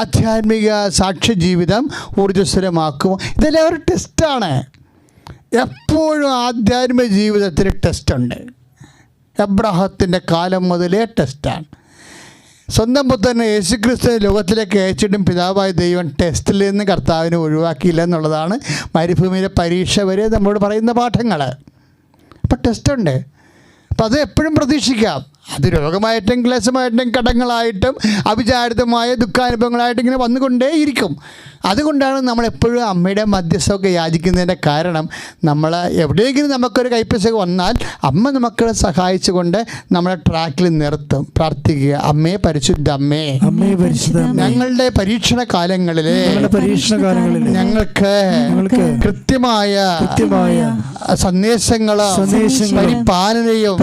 ആധ്യാത്മിക സാക്ഷ്യ ജീവിതം ഊർജ്ജസ്വലമാക്കുമോ, ഇതെല്ലാം ഒരു ടെസ്റ്റാണ്. എപ്പോഴും ആധ്യാത്മിക ജീവിതത്തിൽ ടെസ്റ്റുണ്ട്. എബ്രാഹത്തിൻ്റെ കാലം മുതലേ ടെസ്റ്റാണ്. സ്വന്തം പുത്രനെ യേശുക്രിസ്തു ലോകത്തിലേക്ക് അയച്ചിട്ടും പിതാവായ ദൈവം ടെസ്റ്റിൽ നിന്ന് കർത്താവിനെ ഒഴിവാക്കിയില്ല എന്നുള്ളതാണ് മരുഭൂമിയിലെ പരീക്ഷ വരെ നമ്മളോട് പറയുന്ന പാഠങ്ങൾ. അപ്പോൾ ടെസ്റ്റുണ്ട്. അപ്പം അത് എപ്പോഴും പ്രതീക്ഷിക്കാം. അത് രോഗമായിട്ടും ക്ലേശമായിട്ടും കടങ്ങളായിട്ടും അവിചാരിതമായ ദുഃഖാനുഭവങ്ങളായിട്ടും ഇങ്ങനെ വന്നുകൊണ്ടേയിരിക്കും. അതുകൊണ്ടാണ് നമ്മളെപ്പോഴും അമ്മയുടെ മധ്യസ്ഥമൊക്കെ യാചിക്കുന്നതിൻ്റെ കാരണം. നമ്മൾ എവിടെയെങ്കിലും നമുക്കൊരു കൈപ്പിശക് വന്നാൽ അമ്മ നമുക്കളെ സഹായിച്ചുകൊണ്ട് നമ്മളെ ട്രാക്കിൽ നിർത്തും. പ്രാർത്ഥിക്കുക, അമ്മേ പരിശുദ്ധ അമ്മേ, ഞങ്ങളുടെ പരീക്ഷണ കാലങ്ങളിൽ ഞങ്ങൾക്ക് കൃത്യമായ സന്ദേശങ്ങളോ പരിപാലനയും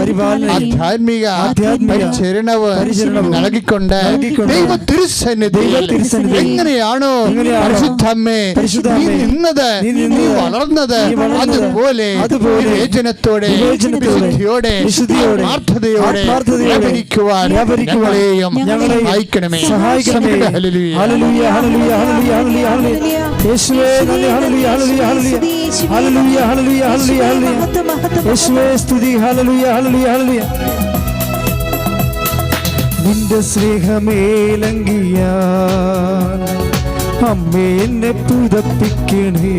ആധ്യാത്മിക പരിചരണവും നൽകിക്കൊണ്ട് ദൈവ തിരുസന്നിധി എങ്ങനെയാണോ പരിശുദ്ധമ്മേ നീ നിന്നത്, നീ വളർന്നത്, അതുപോലെ വിവേചനത്തോടെ വിശുദ്ധിയോടെ ആത്മാർത്ഥതയോടെ വ്യാപരിക്കുവാൻ ഞങ്ങളെയും സഹായിക്കണമേ. ഹല്ലേലൂയ, ഹല്ലേലൂയ, ഹല്ലേലൂയ, ഹല്ലേലൂയ, ഹല്ലേലൂയ. യേശുവേ നന്ദി, ഹല്ലേലൂയ, ഹല്ലേലൂയ, ഹല്ലേലൂയ, ഹല്ലേലൂയ, ഹല്ലേലൂയ, ഹല്ലേലൂയ, ഹല്ലേലൂയ. യേശുവേ സ്തുതി, ഹല്ലേലൂയ, ഹല്ലേലൂയ, ഹല്ലേലൂയ. നിന്റെ സ്നേഹമേലങ്കിയാൽ അമ്മേ എന്നെ പുതപ്പിക്കണേ.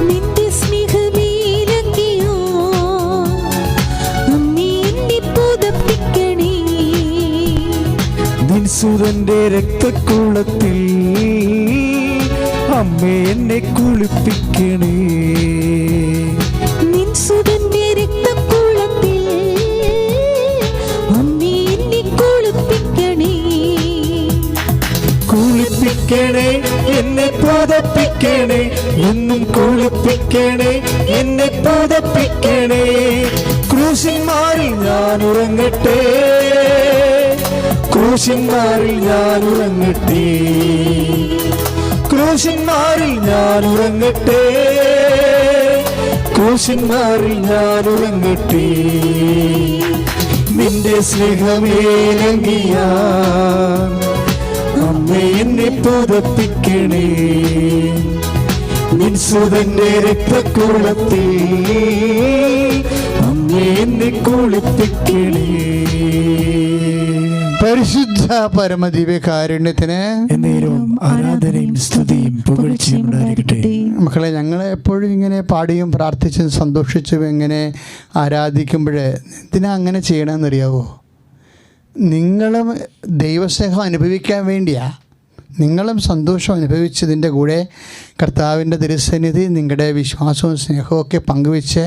നിന്റെ സ്നേഹമേലങ്കിയോ അമ്മേ എന്നെ പുതപ്പിക്കണേ. നിൻ സുതന്റെ രക്തക്കുളത്തിൽ അമ്മേ എന്നെ കുളിപ്പിക്കണേ. നിൻ സുതന്റെ രക്തക്കുളത്തിൽ അമ്മേ എന്നെ കുളിപ്പിക്കണേ. കുളിപ്പിക്കണേ, എന്നെ പുതപ്പിക്കണേ, എന്നും കുളിപ്പിക്കണേ, എന്നെ പുതപ്പിക്കണേ. ക്രൂശന്മാരിൽ ഞാൻ ഉറങ്ങട്ടെ, ക്രൂശന്മാരിൽ ഞാൻ ഉറങ്ങട്ടെ, ക്രൂശന്മാരിൽ ഞാൻ ഉറങ്ങട്ടെ, ക്രൂശന്മാരിൽ ഞാൻ ഉറങ്ങട്ടെ. നിന്റെ സ്നേഹമേലങ്കിയാൽ അമ്മേ എന്നെ പുതപ്പിക്കണേ. നിൻ സുതന്റെ രക്തക്കുളത്തിൽ അമ്മേ എന്നെ കുളിപ്പിക്കണേ. പരിശുദ്ധ പരമദിവ്യകാരുണ്യത്തിന് എന്നേരവും ആരാധനയും സ്തുതിയും പുകഴ്ചയും ഉണ്ടായിരിക്കട്ടെ. മക്കളെ, ഞങ്ങൾ എപ്പോഴും ഇങ്ങനെ പാടിയും പ്രാർത്ഥിച്ചും സന്തോഷിച്ചും ഇങ്ങനെ ആരാധിക്കുമ്പോൾ എന്തിനാ അങ്ങനെ ചെയ്യണമെന്നറിയാവോ? നിങ്ങളും ദൈവസ്നേഹം അനുഭവിക്കാൻ വേണ്ടിയാണ്. നിങ്ങളും സന്തോഷം അനുഭവിച്ചതിൻ്റെ കൂടെ കർത്താവിൻ്റെ തിരുസന്നിധി നിങ്ങളുടെ വിശ്വാസവും സ്നേഹവും ഒക്കെ പങ്കുവെച്ച്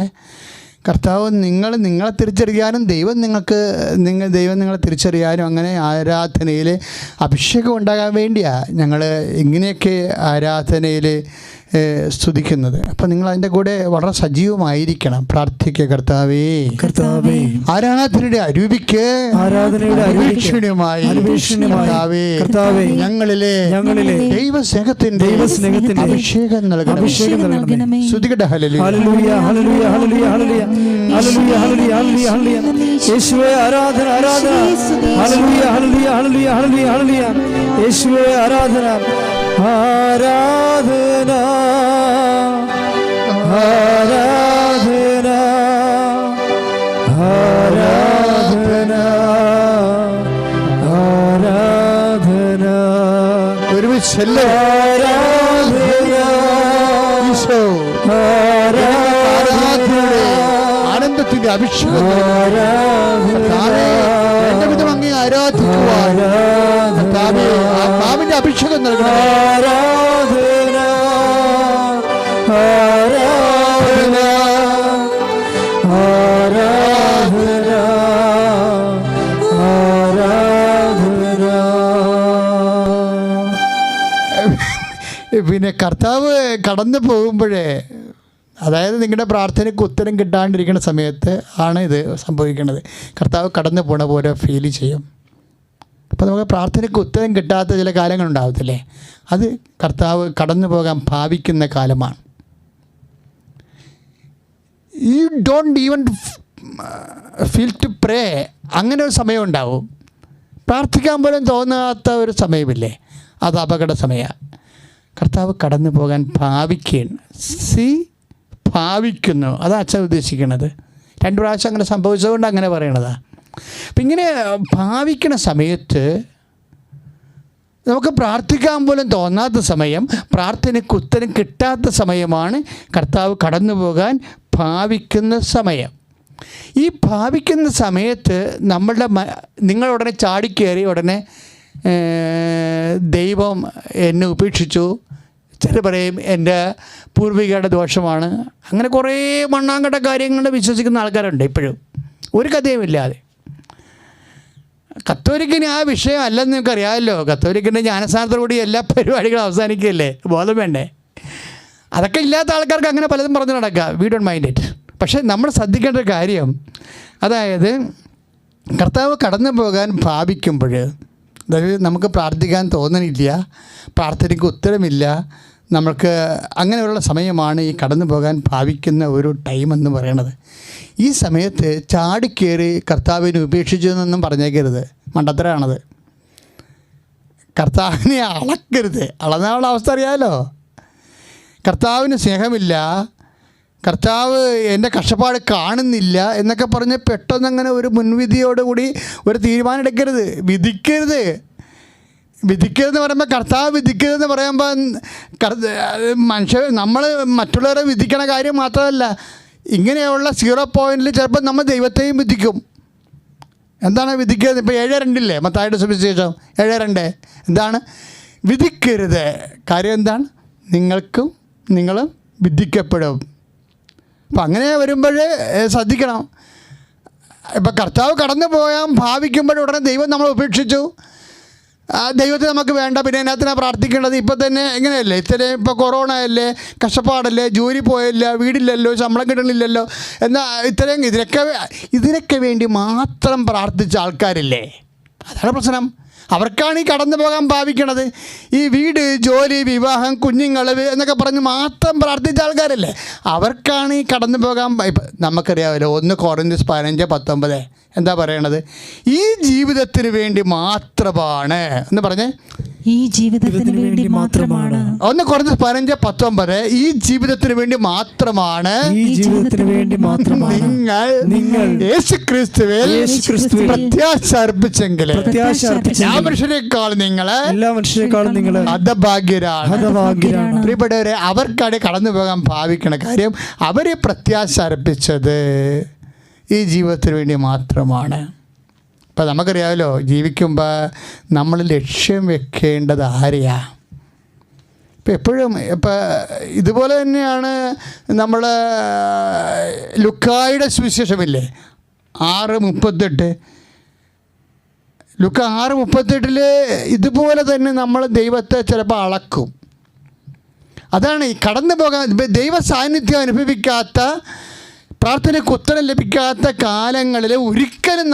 കർത്താവ് നിങ്ങളെ തിരിച്ചറിയാനും ദൈവം നിങ്ങളെ തിരിച്ചറിയാനും അങ്ങനെ ആരാധനയിൽ അഭിഷേകം ഉണ്ടാകാൻ വേണ്ടിയാണ് ഞങ്ങൾ ഇങ്ങനെയൊക്കെ ആരാധനയിൽ സ്തുതിക്കുന്നത്. അപ്പം നിങ്ങൾ അതിൻ്റെ കൂടെ വളരെ സജീവമായിരിക്കണം. പ്രാർത്ഥിക്കുക, കർത്താവേ ആരാധനയുടെ അരൂപിക്ക് കർത്താവേ ഞങ്ങളിലെ ദൈവസ്നേഹത്തിന്റെ അഭിഷേകം നൽകണം. സ്തുതിക്കട്ടെ. ഹല്ലേലൂയ, ഹല്ലേലൂയ, ഹല്ലേലൂയ, ഹല്ലേലൂയ, ഹല്ലേലൂയ, ഹല്ലേലൂയ, ഹല്ലേലൂയ. യേശുവേ ആരാധന, ആരാധന. ഹല്ലേലൂയ, ഹല്ലേലൂയ, ഹല്ലേലൂയ, ഹല്ലേലൂയ, ഹല്ലേലൂയ. യേശുവേ ആരാധന, ആരാധന, ആരാധന, ആരാധന, ആരാധന. ഒരുമിച്ച് ആനന്ദത്തിന്റെ അഭിഷേകം അങ്ങേ ആരാധിക്കുവാൻ ആത്മാവിന്റെ അഭിഷേകം നൽകണം. ആരാധന ആരാധന ആരാധന. പിന്നെ കർത്താവ് കടന്നു പോകുമ്പോഴേ, അതായത് നിങ്ങളുടെ പ്രാർത്ഥനയ്ക്ക് ഉത്തരം കിട്ടാണ്ടിരിക്കുന്ന സമയത്ത് ആണ് ഇത് സംഭവിക്കുന്നത്. കർത്താവ് കടന്നു പോണ പോലെ ഫീൽ ചെയ്യും. അപ്പോൾ നമുക്ക് പ്രാർത്ഥനയ്ക്ക് ഉത്തരം കിട്ടാത്ത ചില കാലങ്ങളുണ്ടാവത്തില്ലേ, അത് കർത്താവ് കടന്നു പോകാൻ ഭാവിക്കുന്ന കാലമാണ്. You don't even feel to pray, അങ്ങനെ ഒരു സമയം ഉണ്ടാവും. പ്രാർത്ഥിക്കാൻ പോലും തോന്നാത്ത ഒരു സമയമില്ലേ, അത് അപകട സമയമാണ്. കർത്താവ് കടന്നു പോകാൻ ഭാവിക്കുകയാണ്. ഭാവിക്കുന്നു, അതാണ് അച്ഛൻ ഉദ്ദേശിക്കുന്നത്. 2 പ്രാവശ്യം അങ്ങനെ സംഭവിച്ചതുകൊണ്ട് അങ്ങനെ പറയണതാണ്. അപ്പം ഇങ്ങനെ ഭാവിക്കണ സമയത്ത് നമുക്ക് പ്രാർത്ഥിക്കാൻ പോലും തോന്നാത്ത സമയം, പ്രാർത്ഥനയ്ക്ക് ഉത്തരം കിട്ടാത്ത സമയമാണ് കർത്താവ് കടന്നു പോകാൻ ഭാവിക്കുന്ന സമയം. ഈ ഭാവിക്കുന്ന സമയത്ത് നിങ്ങൾ ഉടനെ ചാടിക്കയറി ഉടനെ ദൈവം എന്നെ ഉപേക്ഷിച്ചു, ചില പറയും എൻ്റെ പൂർവികരുടെ ദോഷമാണ്, അങ്ങനെ കുറേ മണ്ണാങ്കട്ട കാര്യങ്ങൾ വിശ്വസിക്കുന്ന ആൾക്കാരുണ്ട് ഇപ്പോഴും, ഒരു കഥയുമില്ലാതെ. കത്തോലിക്കിന് ആ വിഷയം അല്ലെന്ന് നിങ്ങൾക്ക് അറിയാമല്ലോ. കത്തോലിക്കിൻ്റെ ജ്ഞാനസ്ഥാനത്തോടുകൂടി എല്ലാ പരിപാടികളും അവസാനിക്കുകയല്ലേ, ബോധം വേണ്ടേ? അതൊക്കെ ഇല്ലാത്ത ആൾക്കാർക്ക് അങ്ങനെ പലതും പറഞ്ഞു നടക്കുക, വി ഡോണ്ട് മൈൻഡ് ഇറ്റ്. പക്ഷേ നമ്മൾ ശ്രദ്ധിക്കേണ്ട ഒരു കാര്യം, അതായത് കർത്താവ് കടന്നു പോകാൻ ഭാവിക്കുമ്പോൾ, അതായത് നമുക്ക് പ്രാർത്ഥിക്കാൻ തോന്നണില്ല, പ്രാർത്ഥനയ്ക്ക് ഉത്തരമില്ല, നമുക്ക് അങ്ങനെയുള്ള സമയമാണ് ഈ കടന്നു പോകാൻ ഭാവിക്കുന്ന ഒരു ടൈം എന്ന് പറയണത്. ഈ സമയത്ത് ചാടിക്കേറി കർത്താവിനെ ഉപേക്ഷിച്ചു എന്നൊന്നും പറഞ്ഞേക്കരുത്, മണ്ടത്തരാണത്. കർത്താവിനെ അളക്കരുത്, അളന്നുള്ള അവസ്ഥ അറിയാമല്ലോ. കർത്താവിന് സ്നേഹമില്ല, കർത്താവ് എൻ്റെ കഷ്ടപ്പാട് കാണുന്നില്ല എന്നൊക്കെ പറഞ്ഞ് പെട്ടെന്നങ്ങനെ ഒരു മുൻവിധിയോടുകൂടി ഒരു തീരുമാനം എടുക്കരുത്, വിധിക്കരുത്. വിധിക്കരുതെന്ന് പറയുമ്പോൾ, കർത്താവ് വിധിക്കരുതെന്ന് പറയുമ്പോൾ നമ്മൾ മറ്റുള്ളവരെ വിധിക്കണ കാര്യം മാത്രമല്ല, ഇങ്ങനെയുള്ള 0 പോയിൻറ്റിൽ ചിലപ്പോൾ നമ്മൾ ദൈവത്തെയും വിധിക്കും. എന്താണ് വിധിക്കരുത്? ഇപ്പോൾ 7:2 മത്തായിയുടെ സുവിശേഷം 7:2 എന്താണ്? വിധിക്കരുത്. കാര്യം എന്താണ്? നിങ്ങളും വിധിക്കപ്പെടും. അപ്പം അങ്ങനെ വരുമ്പോൾ ശ്രദ്ധിക്കണം. ഇപ്പം കർത്താവ് കടന്നു പോയാൽ ഭാവിക്കുമ്പോൾ ഉടനെ ദൈവം നമ്മളെ ഉപേക്ഷിച്ചു, ദൈവത്തെ നമുക്ക് വേണ്ട, പിന്നെ അതിനകത്തിനാണ് പ്രാർത്ഥിക്കേണ്ടത്. ഇപ്പം തന്നെ എങ്ങനെയല്ലേ, ഇത്രയും ഇപ്പോൾ കൊറോണ അല്ലേ, കഷ്ടപ്പാടല്ലേ, ജോലി പോയല്ല, വീടില്ലല്ലോ, ശമ്പളം കിട്ടണില്ലല്ലോ, എന്നാൽ ഇതിനൊക്കെ വേണ്ടി മാത്രം പ്രാർത്ഥിച്ച ആൾക്കാരില്ലേ, അതാണ് പ്രശ്നം. അവർക്കാണ് ഈ കടന്നു പോകാൻ ഭാവിക്കണത്. ഈ വീട്, ജോലി, വിവാഹം, കുഞ്ഞുങ്ങൾ എന്നൊക്കെ പറഞ്ഞ് മാത്രം പ്രാർത്ഥിച്ച ആൾക്കാരല്ലേ, അവർക്കാണ് ഈ കടന്നു പോകാൻ. നമുക്കറിയാമല്ലോ 1 കൊറിന്ത്യസ് 15:19 എന്താ പറയണത്? ഈ ജീവിതത്തിന് വേണ്ടി മാത്രമാണ് എന്ന് പറഞ്ഞേ, ഈ ജീവിതത്തിന് വേണ്ടി മാത്രമാണ്. 1 കൊറിന്ത്യസ് 15:19 ഈ ജീവിതത്തിന് വേണ്ടി മാത്രമാണ്, ഈ ജീവിതത്തിന് വേണ്ടി മാത്രമാണ് നിങ്ങൾ യേശുക്രിസ്തുവിൽ പ്രത്യാശ അർപ്പിച്ചെങ്കിൽ എല്ലാ മനുഷ്യരെക്കാളും നിങ്ങൾ ഹതഭാഗ്യരാണ്. പ്രിയപ്പെട്ടവരെ, അവർക്കാണ് കടന്നു പോകാൻ ഭാവിക്കണ കാര്യം. അവരെ പ്രത്യാശ അർപ്പിച്ചത് ഈ ജീവിതത്തിന് വേണ്ടി മാത്രമാണ്. ഇപ്പം നമുക്കറിയാമല്ലോ, ജീവിക്കുമ്പോൾ നമ്മൾ ലക്ഷ്യം വെക്കേണ്ടത് ആരെയാ? ഇപ്പം എപ്പോഴും ഇതുപോലെ തന്നെയാണ് നമ്മൾ ലുക്കായുടെ സുവിശേഷമില്ലേ 6:38, ലുക്ക 6:38 ഇതുപോലെ തന്നെ നമ്മൾ ദൈവത്തെ ചിലപ്പോൾ അളക്കും. അതാണ് ഈ കടന്നു പോകാൻ ദൈവ സാന്നിധ്യം അനുഭവിക്കാത്ത, പ്രാർത്ഥനയ്ക്ക് ഉത്തരം ലഭിക്കാത്ത കാലങ്ങളിൽ ഒരിക്കലും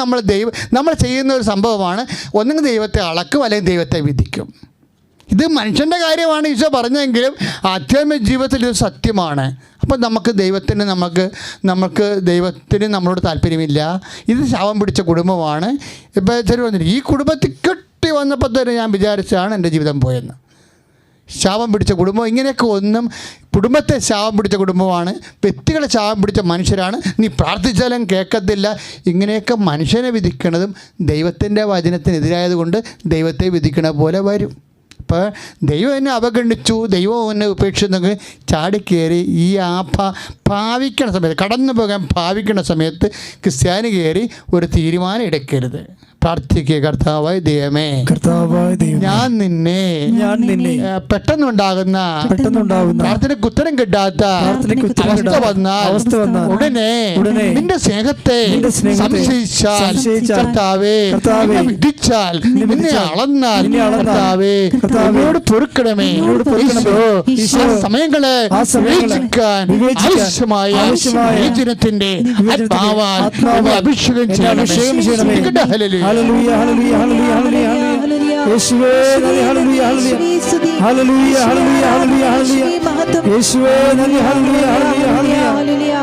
നമ്മൾ ചെയ്യുന്ന ഒരു സംഭവമാണ്, ഒന്നെങ്കിൽ ദൈവത്തെ അളക്കും അല്ലെങ്കിൽ ദൈവത്തെ വിധിക്കും. ഇത് മനുഷ്യൻ്റെ കാര്യമാണ് ഈശോ പറഞ്ഞെങ്കിലും ആധ്യാത്മിക ജീവിതത്തിൽ ഇത് സത്യമാണ്. അപ്പം നമുക്ക് ദൈവത്തിന് നമ്മളോട് താല്പര്യമില്ല. ഇത് ശാപം പിടിച്ച കുടുംബമാണ്. ഇപ്പോൾ ചില വന്നിട്ട് ഈ കുടുംബത്തിൽ കെട്ടി വന്നപ്പോൾ തന്നെ ഞാൻ വിചാരിച്ചാണ് എൻ്റെ ജീവിതം പോയെന്ന്. ശാപം പിടിച്ച കുടുംബം, ഇങ്ങനെയൊക്കെ ഒന്നും, കുടുംബത്തെ ശാപം പിടിച്ച കുടുംബമാണ്, വ്യക്തികളെ ശാപം പിടിച്ച മനുഷ്യരാണ്, നീ പ്രാർത്ഥിച്ചാലും കേൾക്കത്തില്ല, ഇങ്ങനെയൊക്കെ മനുഷ്യനെ വിധിക്കുന്നതും ദൈവത്തിൻ്റെ വചനത്തിനെതിരായതുകൊണ്ട് ദൈവത്തെ വിധിക്കണ പോലെ വരും. അപ്പോൾ ദൈവം എന്നെ അവഗണിച്ചു, ദൈവം എന്നെ ഉപേക്ഷിച്ചെന്നൊക്കെ ചാടിക്കയറി ഈ ഭാവിക്കണ സമയത്ത്, കടന്നു പോകാൻ ഭാവിക്കണ സമയത്ത് ക്രിസ്ത്യാനി കയറി ഒരു തീരുമാനം എടുക്കരുത്. പ്രാർത്ഥിക്കുക. കർത്താവായ ദൈവമേ, കർത്താവായ ദൈവമേ, ഞാൻ നിന്നെ പെട്ടെന്നുണ്ടാകുന്ന പ്രാർത്ഥനയ്ക്ക് ഉത്തരം കിട്ടാത്ത അവസ്ഥ വന്നാൽ ഉടനെ നിന്റെ സ്നേഹത്തെ സംശയിച്ചാൽ, കർത്താവേ വിധിച്ചാൽ, നിന്നെ അളന്നാൽ, കർത്താവേ എന്നോട് പൊറുക്കണമേ. ഈശോ സമയങ്ങളെ വിവേചിക്കാൻ ആവശ്യമായ വിവേചനത്തിന്റെ ആത്മാവാൽ അഭിഷേകം ചെയ്യണമേ. ഹല്ലേലൂയ, ഹല്ലേലൂയ, ഹല്ലേലൂയ, ഹല്ലേലൂയ. യേശുവേ നന്ദി, ഹല്ലേലൂയ, ഹല്ലേലൂയ, ഹല്ലേലൂയ, ഹല്ലേലൂയ, ഹല്ലേലൂയ, ഹല്ലേലൂയ. യേശുവേ നന്ദി, ഹല്ലേലൂയ, ഹല്ലേലൂയ, ഹല്ലേലൂയ.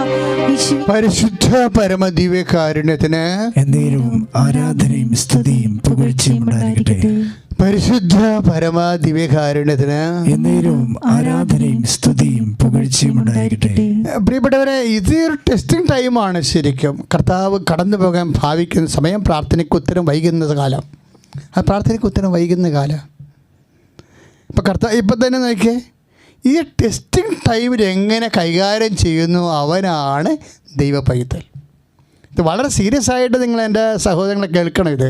പരിശുദ്ധ പരമദിവ്യകാരുണ്യത്തിന് എന്നേരവും ആരാധനയും സ്തുതിയും പുകഴ്ചയും ഉണ്ടായിരിക്കട്ടെ. പരിശുദ്ധ പരമദിവ്യകാരുണ്യത്തിന് എന്നേരവും ആരാധനയും സ്തുതിയും പുകഴ്ചയും ഉണ്ടായിരിക്കട്ടെ. പ്രിയപ്പെട്ടവരെ, ഇതൊരു ടെസ്റ്റിംഗ് ടൈമാണ്. ശരിക്കും കർത്താവ് കടന്നു പോകാൻ ഭാവിക്കുന്ന സമയം, പ്രാർത്ഥനയ്ക്ക് ഉത്തരം വൈകുന്ന കാലം. ആ പ്രാർത്ഥനയ്ക്ക് ഉത്തരം വൈകുന്ന കാലം ഇപ്പം തന്നെ നോക്കിയേ, ഈ ടെസ്റ്റിംഗ് ടൈമിൽ എങ്ങനെ കൈകാര്യം ചെയ്യുന്നു അവനാണ് ദൈവ പൈതൽ. ഇത് വളരെ സീരിയസ് ആയിട്ട് നിങ്ങൾ എൻ്റെ സഹോദരങ്ങളെ കേൾക്കണം. ഇത്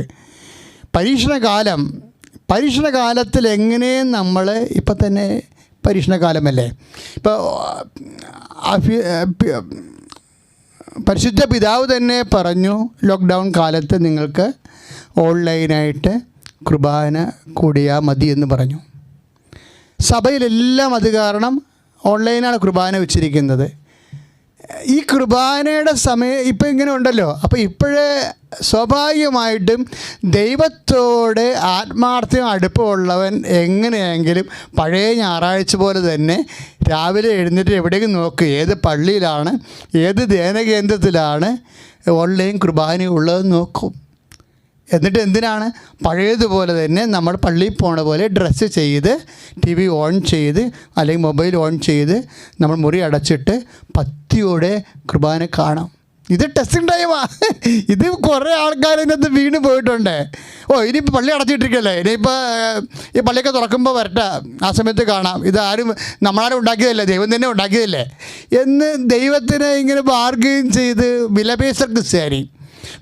പരീക്ഷണകാലത്തിൽ എങ്ങനെ നമ്മൾ ഇപ്പം തന്നെ പരീക്ഷണകാലമല്ലേ, ഇപ്പോൾ പരിശുദ്ധ പിതാവ് തന്നെ പറഞ്ഞു, ലോക്ക്ഡൗൺ കാലത്ത് നിങ്ങൾക്ക് ഓൺലൈനായിട്ട് കുർബാന കൂടിയാൽ മതി എന്ന് പറഞ്ഞു. സഭയിലെല്ലാം അത് കാരണം ഓൺലൈനാണ് കുർബാന വെച്ചിരിക്കുന്നത്. ഈ കുർബാനയുടെ സമയം ഇപ്പം ഇങ്ങനെ ഉണ്ടല്ലോ. അപ്പോൾ ഇപ്പോഴേ സ്വാഭാവികമായിട്ടും ദൈവത്തോട് ആത്മാർത്ഥവും അടുപ്പമുള്ളവൻ എങ്ങനെയെങ്കിലും പഴയ ഞായറാഴ്ച പോലെ തന്നെ രാവിലെ എഴുന്നേറ്റ് എവിടെയെങ്കിലും നോക്കുക, ഏത് പള്ളിയിലാണ്, ഏത് ധ്യാനകേന്ദ്രത്തിലാണ് ഓൺലൈൻ കുർബാന ഉള്ളതെന്ന് നോക്കും. എന്നിട്ട് എന്തിനാണ് പഴയതുപോലെ തന്നെ നമ്മൾ പള്ളിയിൽ പോണ പോലെ ഡ്രസ്സ് ചെയ്ത് TV ഓൺ ചെയ്ത് അല്ലെങ്കിൽ മൊബൈൽ ഓൺ ചെയ്ത് നമ്മൾ മുറി അടച്ചിട്ട് പത്തിയോടെ കുർബാന കാണാം. ഇത് ടെസ്റ്റിംഗ് ടൈമാണ്. ഇത് കുറേ ആൾക്കാർ ഇതിനകത്ത് വീണ് പോയിട്ടുണ്ട്. ഇനിയിപ്പോൾ പള്ളി അടച്ചിട്ടിരിക്കല്ലേ, ഇനിയിപ്പോൾ ഈ പള്ളിയൊക്കെ തുറക്കുമ്പോൾ വരട്ടെ, ആ സമയത്ത് കാണാം. ഇതാരും നമ്മളാരും ഉണ്ടാക്കിയതല്ലേ, ദൈവം തന്നെ ഉണ്ടാക്കിയതല്ലേ എന്ന് ദൈവത്തിനെ ഇങ്ങനെ ബാർഗെയിൻ ചെയ്ത്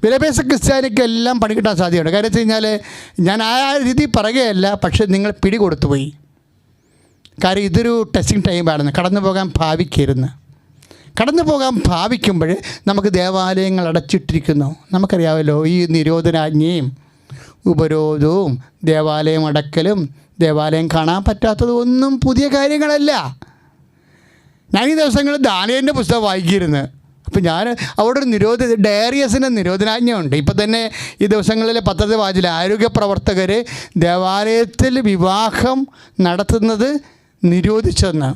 വിലപേശ ക്രിസ്ത്യാനിക്കെല്ലാം പണി കിട്ടാൻ സാധ്യതയുണ്ട്. കാര്യം വെച്ച് കഴിഞ്ഞാൽ ഞാൻ ആ രീതി പറയുകയല്ല, പക്ഷെ നിങ്ങൾ പിടികൊടുത്തു പോയി. കാര്യം ഇതൊരു ടെസ്റ്റിംഗ് ടൈമാണെന്ന്. കടന്നു പോകാൻ ഭാവിക്കുമ്പോൾ നമുക്ക് ദേവാലയങ്ങൾ അടച്ചിട്ടിരിക്കുന്നു. നമുക്കറിയാമല്ലോ, ഈ നിരോധനാജ്ഞയും ഉപരോധവും ദേവാലയം അടക്കലും ദേവാലയം കാണാൻ പറ്റാത്തതും ഒന്നും പുതിയ കാര്യങ്ങളല്ല. ഞാൻ ഈ ദിവസങ്ങളിൽ ദാനിയേലിൻ്റെ പുസ്തകം വായിക്കിയിരുന്നു. അപ്പോൾ ഞാൻ അവിടെ ഒരു ഡയറിയസിൻ്റെ നിരോധനാജ്ഞ ഉണ്ട്. ഇപ്പം തന്നെ ഈ ദിവസങ്ങളിൽ പത്രത്തിൽ വായിച്ചില്ല, ആരോഗ്യ പ്രവർത്തകർ ദേവാലയത്തിൽ വിവാഹം നടത്തുന്നത് നിരോധിച്ചെന്ന്.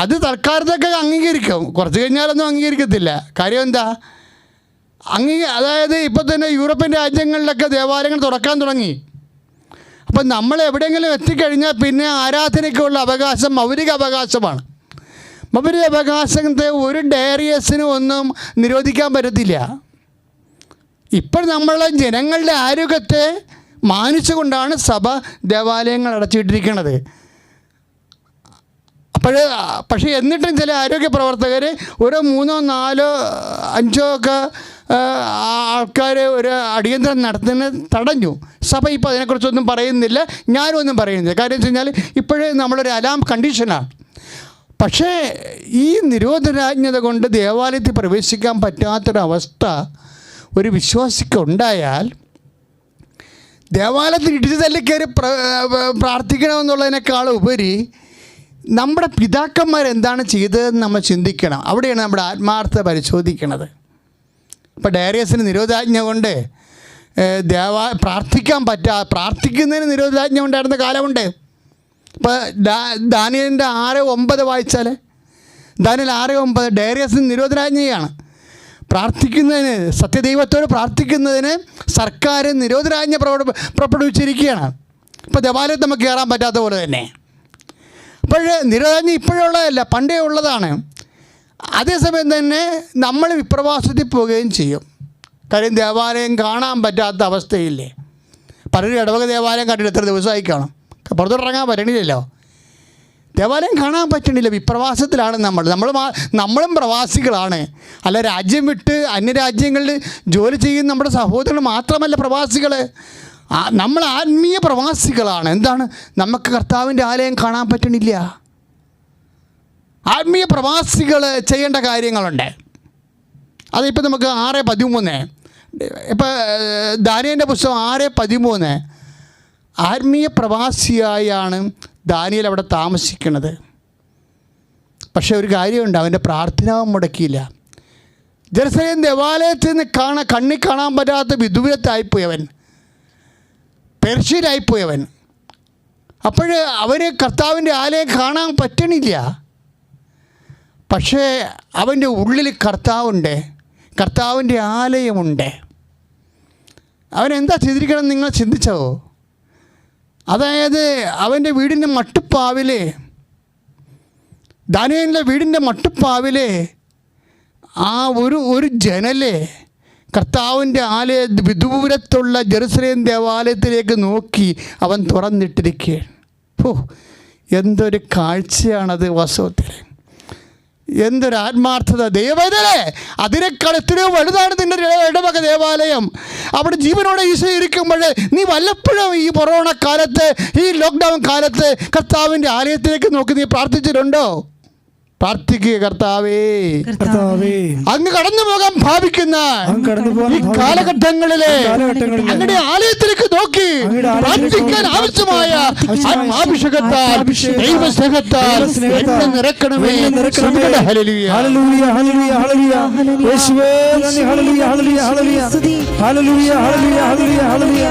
അത് തൽക്കാലത്തൊക്കെ അംഗീകരിക്കും, കുറച്ച് കഴിഞ്ഞാലൊന്നും അംഗീകരിക്കത്തില്ല. കാര്യം എന്താ, അതായത് ഇപ്പം തന്നെ യൂറോപ്യൻ രാജ്യങ്ങളിലൊക്കെ ദേവാലയങ്ങൾ തുറക്കാൻ തുടങ്ങി. അപ്പം നമ്മൾ എവിടെയെങ്കിലും എത്തിക്കഴിഞ്ഞാൽ പിന്നെ ആരാധനയ്ക്കുള്ള അവകാശം മൗലിക അവകാശമാണ്. മൗലിക അവകാശത്തെ ഒരു ഡയറിയസിനും ഒന്നും നിരോധിക്കാൻ പറ്റത്തില്ല. ഇപ്പോൾ നമ്മളെ ജനങ്ങളുടെ ആരോഗ്യത്തെ മാനിച്ചുകൊണ്ടാണ് സഭ ദേവാലയങ്ങൾ അടച്ചിട്ടിരിക്കുന്നത്. പക്ഷേ എന്നിട്ടും ചില ആരോഗ്യ പ്രവർത്തകർ ഒരു 3, 4, 5 ഒക്കെ ആൾക്കാർ ഒരു അടിയന്തരം നടത്തുന്നത് തടഞ്ഞു. സഭ ഇപ്പോൾ അതിനെക്കുറിച്ചൊന്നും പറയുന്നില്ല, ഞാനും ഒന്നും പറയുന്നില്ല. കാര്യം വെച്ച് കഴിഞ്ഞാൽ ഇപ്പോഴേ നമ്മളൊരു അലാം കണ്ടീഷനാണ്. പക്ഷേ ഈ നിരോധനാജ്ഞത കൊണ്ട് ദേവാലയത്തിൽ പ്രവേശിക്കാൻ പറ്റാത്തൊരവസ്ഥ ഒരു വിശ്വാസിക്ക് ഉണ്ടായാൽ ദേവാലയത്തിൽ ഇടിച്ചു തല്ലിക്കയറി പ്രാർത്ഥിക്കണമെന്നുള്ളതിനേക്കാൾ ഉപരി നമ്മുടെ പിതാക്കന്മാരെന്താണ് ചെയ്തതെന്ന് നമ്മൾ ചിന്തിക്കണം. അവിടെയാണ് നമ്മുടെ ആത്മാർത്ഥത പരിശോധിക്കണത്. ഇപ്പോൾ ഡയറിയസിന് നിരോധാജ്ഞ കൊണ്ട് പ്രാർത്ഥിക്കുന്നതിന് നിരോധാജ്ഞ ഉണ്ടായിരുന്ന കാലമുണ്ട്. ഇപ്പോൾ ദാനിയേലിൻ്റെ 6:9 വായിച്ചാൽ, ദാനിയേൽ 6:9 ഡയറിയസിന് നിരോധനാജ്ഞയാണ്. പ്രാർത്ഥിക്കുന്നതിന്, സത്യദൈവത്തോട് പ്രാർത്ഥിക്കുന്നതിന് സർക്കാർ നിരോധനാജ്ഞ പുറപ്പെടുവിച്ചിരിക്കുകയാണ്. ഇപ്പോൾ ദേവാലയത്തിൽ നമുക്ക് കയറാൻ പറ്റാത്ത പോലെ തന്നെ. അപ്പോൾ നിരോധനാജ്ഞ ഇപ്പോഴുള്ളതല്ല, പണ്ടേ ഉള്ളതാണ്. അതേസമയം തന്നെ നമ്മൾ വിപ്രവാസത്തിൽ പോവുകയും ചെയ്യും. കാര്യം ദേവാലയം കാണാൻ പറ്റാത്ത അവസ്ഥയില്ലേ. പലരും ഇടവക ദേവാലയം കണ്ടിട്ട് എത്ര ദിവസമായി കാണും, പുറത്തോട്ടിറങ്ങാൻ പറ്റണില്ലല്ലോ. ദേവാലയം കാണാൻ പറ്റണില്ല. വിപ്രവാസത്തിലാണ് നമ്മളും പ്രവാസികളാണ്. അല്ല, രാജ്യം വിട്ട് അന്യരാജ്യങ്ങളിൽ ജോലി ചെയ്യുന്ന നമ്മുടെ സഹോദരങ്ങൾ മാത്രമല്ല പ്രവാസികൾ, നമ്മൾ ആത്മീയ പ്രവാസികളാണ്. എന്താണ്? നമുക്ക് കർത്താവിൻ്റെ ആലയം കാണാൻ പറ്റണില്ല. ആത്മീയ പ്രവാസികൾ ചെയ്യേണ്ട കാര്യങ്ങളുണ്ട്. അതിപ്പോൾ നമുക്ക് 6:13 ഇപ്പോൾ ദാനിയേലിൻ്റെ പുസ്തകം 6:13 ആത്മീയ പ്രവാസിയായാണ് ദാനിയേൽ അവിടെ താമസിക്കുന്നത്. പക്ഷേ ഒരു കാര്യമുണ്ട്, അവൻ്റെ പ്രാർത്ഥന മുടക്കിയില്ല. ജെറുസലേം ദേവാലയത്തിൽ നിന്ന് കണ്ണി കാണാൻ പറ്റാത്ത വിദൂരത്തായിപ്പോയവൻ, പെർഷ്യയിലായിപ്പോയവൻ. അപ്പോൾ അവന് കർത്താവിൻ്റെ ആലയം കാണാൻ പറ്റണില്ല. പക്ഷേ അവൻ്റെ ഉള്ളിൽ കർത്താവുണ്ട്, കർത്താവിൻ്റെ ആലയമുണ്ട്. അവനെന്താ ചെയ്തിരിക്കണം നിങ്ങൾ ചിന്തിച്ചോ? അതായത് അവൻ്റെ വീടിൻ്റെ മട്ടുപ്പാവിലെ, ദാനിയേലിൻ്റെ വീടിൻ്റെ മട്ടുപ്പാവിലെ ആ ഒരു ജനലെ കർത്താവിൻ്റെ വിദൂരത്തുള്ള ജെറുസലേം ദേവാലയത്തിലേക്ക് നോക്കി അവൻ തുറന്നിട്ടിരിക്കുകയാണ്. എന്തൊരു കാഴ്ചയാണത്! വാസ്തവത്തിൽ എന്തൊരു ആത്മാർത്ഥത! ദൈവവേദനേ, അതിനേക്കാൾ എത്രയോ വലുതാണ് നിൻ്റെ ഇടവക ദേവാലയം. അവിടെ ജീവനോടെ ഈശോ ഇരിക്കുമ്പോൾ നീ വല്ലപ്പോഴും ഈ കൊറോണ കാലത്ത്, ഈ ലോക്ക്ഡൗൺ കാലത്ത് കർത്താവിൻ്റെ ആലയത്തിലേക്ക് നോക്കി നീ പ്രാർത്ഥിച്ചിട്ടുണ്ടോ? പ്രാർത്ഥിക്കുക, കർത്താവേ, അങ്ങ് കടന്നു പോകാൻ ഭാവിക്കുന്ന ഈ കാലഘട്ടങ്ങളിലെ അങ്ങയുടെ ആലയത്തിലേക്ക് നോക്കി പ്രാർത്ഥിക്കാൻ ആവശ്യമായ ആത്മാഭിഷേകത്താൽ, ദൈവസ്നേഹത്താൽ എന്നെ നിറക്കണമേ. ഹല്ലേലൂയ, ഹല്ലേലൂയ, ഹല്ലേലൂയ, ഹല്ലേലൂയ. യേശുവേ നന്ദി. ഹല്ലേലൂയ, ഹല്ലേലൂയ, ഹല്ലേലൂയ. ഹല്ലേലൂയ, ഹല്ലേലൂയ, ഹല്ലേലൂയ, ഹല്ലേലൂയ.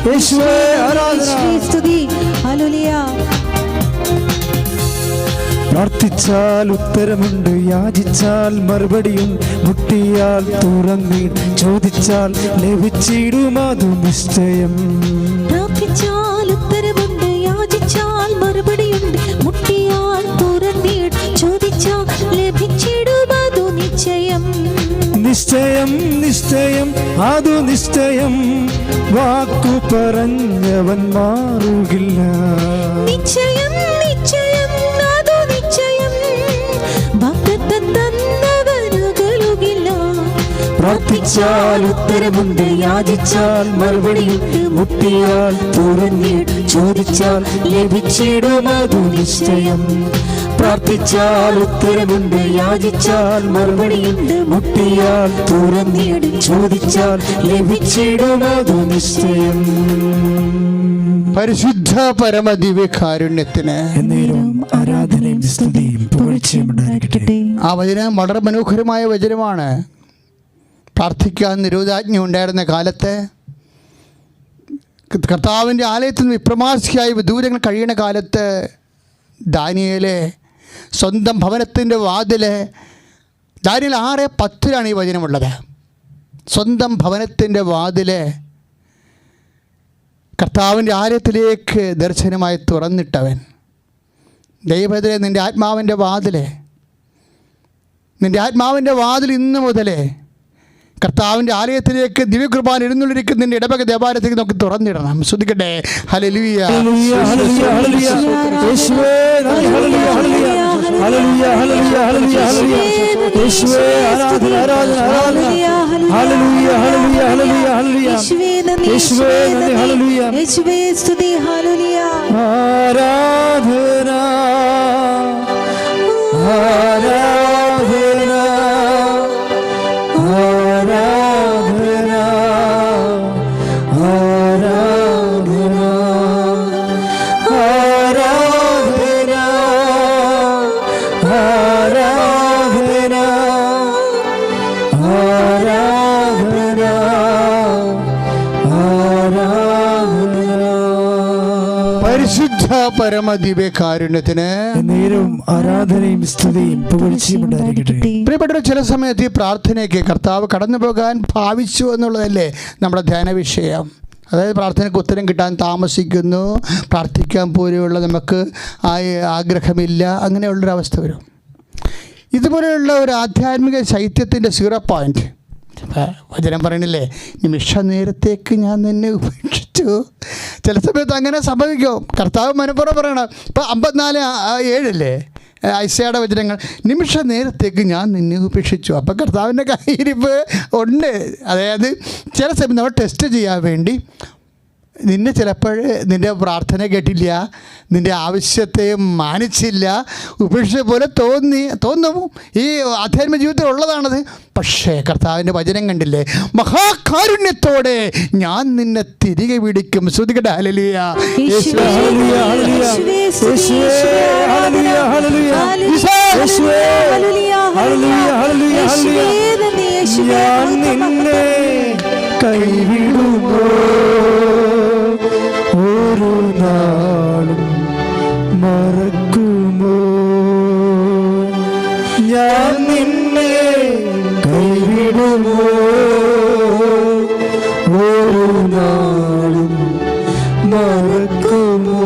യേശുവേ ആരാധന, സ്തുതി. ഹല്ലേലൂയ. പ്രാർത്ഥിച്ചാൽ ഉത്തരമുണ്ട്, യാചിച്ചാൽ മറുപടിയും, മുട്ടിയാൽ തുറന്നി, ചോദിച്ചാൽ ലഭിച്ചിടും അതു നിശ്ചയം. പ്രാർത്ഥിച്ചാൽ ഉത്തരമുണ്ട്, യാചിച്ചാൽ മറുപടിയുണ്ട്, മുട്ടിയാൽ തുറന്നിട്, ചോദിച്ചാൽ ലഭിച്ചിടും അതു നിശ്ചയം. നിശ്ചയം, നിശ്ചയം, അതു നിശ്ചയം, വാക്കു പറഞ്ഞവൻ മാറുകില്ല. നിശ്ചയം, നിശ്ചയം, അതു നിശ്ചയം, വാഗ്ദത്തം തന്നവനുകളുകില്ല. പ്രാർത്ഥിച്ചാൽ ഉത്തരമുണ്ട്, യാചിച്ചാൽ മറുപടിയുണ്ട്, മുട്ടിയാൽ തുറന്നിട്, ചോദിച്ചാൽ ലഭിച്ചിടും അതു നിശ്ചയം. പ്രാർത്ഥിച്ചാൽ ഉത്തരമുണ്ട്, യാചിച്ചാൽ മറുപടിയുണ്ട്, മുട്ടിയാൽ തുറന്നിട്, ചോദിച്ചാൽ ലഭിച്ചിടും അതു നിശ്ചയം. പരിശുദ്ധ പരമദിവ്യകാരുണ്യത്തിന് എന്നേരവും ആരാധനയും സ്തുതിയും പുകഴ്ചയും ഉണ്ടായിരിക്കട്ടെ. ആ വചനം വളരെ മനോഹരമായ വചനമാണ്. പ്രാർത്ഥിക്കാൻ നിരോധാജ്ഞ ഉണ്ടായിരുന്ന കാലത്ത്, കർത്താവിൻ്റെ ആലയത്തിൽ നിന്ന് വിപ്രവാസിയായി ദൂരങ്ങൾ കഴിയുന്ന കാലത്ത്, ദാനിയേലെ സ്വന്തം ഭവനത്തിൻ്റെ വാതില്, ദാനിയേൽ 6:10 ഈ വചനമുള്ളത്. സ്വന്തം ഭവനത്തിൻ്റെ വാതില് കർത്താവിൻ്റെ ആലയത്തിലേക്ക് ദർശനമായി തുറന്നിട്ടവൻ. ദൈവത്തിലെ നിൻ്റെ ആത്മാവിൻ്റെ വാതിൽ ഇന്ന് മുതലേ കർത്താവിൻ്റെ ആലയത്തിലേക്ക് ദിവ്യകൃപാൻ എഴുന്നള്ളിരിക്കുന്ന നിന്റെ ഇടവക ദേവാലയത്തേക്ക് നമുക്ക് തുറന്നിടണം. ശ്രദ്ധിക്കട്ടെ. ഹല്ലേലൂയ, ഹല്ലേലൂയ, ഹല്ലേലൂയ, ഹല്ലേലൂയ. യേശുവേ നന്ദി. ഹല്ലേലൂയ, ഹല്ലേലൂയ, ഹല്ലേലൂയ, ഹല്ലേലൂയ, ഹല്ലേലൂയ, ഹല്ലേലൂയ. യേശുവേ ആരാധന, ആരാധന, ആരാധന. ഹല്ലേലൂയ, ഹല്ലേലൂയ, ഹല്ലേലൂയ, ഹല്ലേലൂയ. യേശുവേ നന്ദി. ഹല്ലേലൂയ, യേശുവേ സ്തുതി. ഹല്ലേലൂയ. ആരാധന, ആരാധന, ആരാധന, ആരാധന, ആരാധന, ആരാധന, ആരാധന, ആരാധന. പരിശുദ്ധ പരമദിവ്യകാരുണ്യത്തിന് നേരവും ആരാധനയും സ്തുതിയും പുകഴ്ചയും ഉണ്ടായിരിക്കട്ടെ. പ്രിയപ്പെട്ട, ചില സമയത്ത് ഈ പ്രാർത്ഥനയ്ക്ക് കർത്താവ് കടന്നു പോകാൻ ഭാവിച്ചു എന്നുള്ളതല്ലേ നമ്മുടെ ധ്യാന വിഷയം. അതായത് പ്രാർത്ഥനയ്ക്ക് ഉത്തരം കിട്ടാൻ താമസിക്കുന്നു, പ്രാർത്ഥിക്കാൻ പോലെയുള്ള നമുക്ക് ആഗ്രഹമില്ല, അങ്ങനെയുള്ളൊരവസ്ഥ വരും. ഇതുപോലെയുള്ള ഒരു ആധ്യാത്മിക ശൈത്യത്തിൻ്റെ 0 പോയിൻ്റ് വചനം പറയണില്ലേ, നിമിഷ നേരത്തേക്ക് ഞാൻ നിന്നെ ഉപേക്ഷിച്ചു. ചില സമയത്ത് അങ്ങനെ സംഭവിക്കും. കർത്താവ് മനപ്പുറം പറയണം. ഇപ്പോൾ 54:7 ഐസയുടെ വചനങ്ങൾ, നിമിഷ നേരത്തേക്ക് ഞാൻ നിന്നെ ഉപേക്ഷിച്ചു. അപ്പം കർത്താവിൻ്റെ കയ്യിരിപ്പ് ഉണ്ട്. അതായത് ചില സമയത്ത് നമ്മൾ ടെസ്റ്റ് ചെയ്യാൻ വേണ്ടി നിന്നെ ചിലപ്പോൾ നിൻ്റെ പ്രാർത്ഥന കേട്ടില്ല, നിൻ്റെ ആവശ്യത്തെ മാനിച്ചില്ല, ഉപേക്ഷിച്ച പോലെ തോന്നും. ഈ ആധ്യാത്മിക ജീവിതത്തിൽ ഉള്ളതാണത്. പക്ഷേ കർത്താവിൻ്റെ വചനം കണ്ടില്ലേ, മഹാകാരുണ്യത്തോടെ ഞാൻ നിന്നെ തിരികെ വിളിക്കും. ശ്രുതികട്ടെ ഹല്ലേലൂയ. യേശുവേ, യേശുവേ, യേശുവേ, ഹല്ലേലൂയ, ഹല്ലേലൂയ, യേശുവേ, ഹല്ലേലൂയ, ഹല്ലേലൂയ, യേശുവേ, നന്ദി, യേശുവേ, ഞാൻ നിന്നെ കൈവിടുമോ ഒരു നാളും മറക്കുമോ, ഞാൻ നിന്നെ കൈവിടുമോ ഒരു നാളും മറക്കുമോ,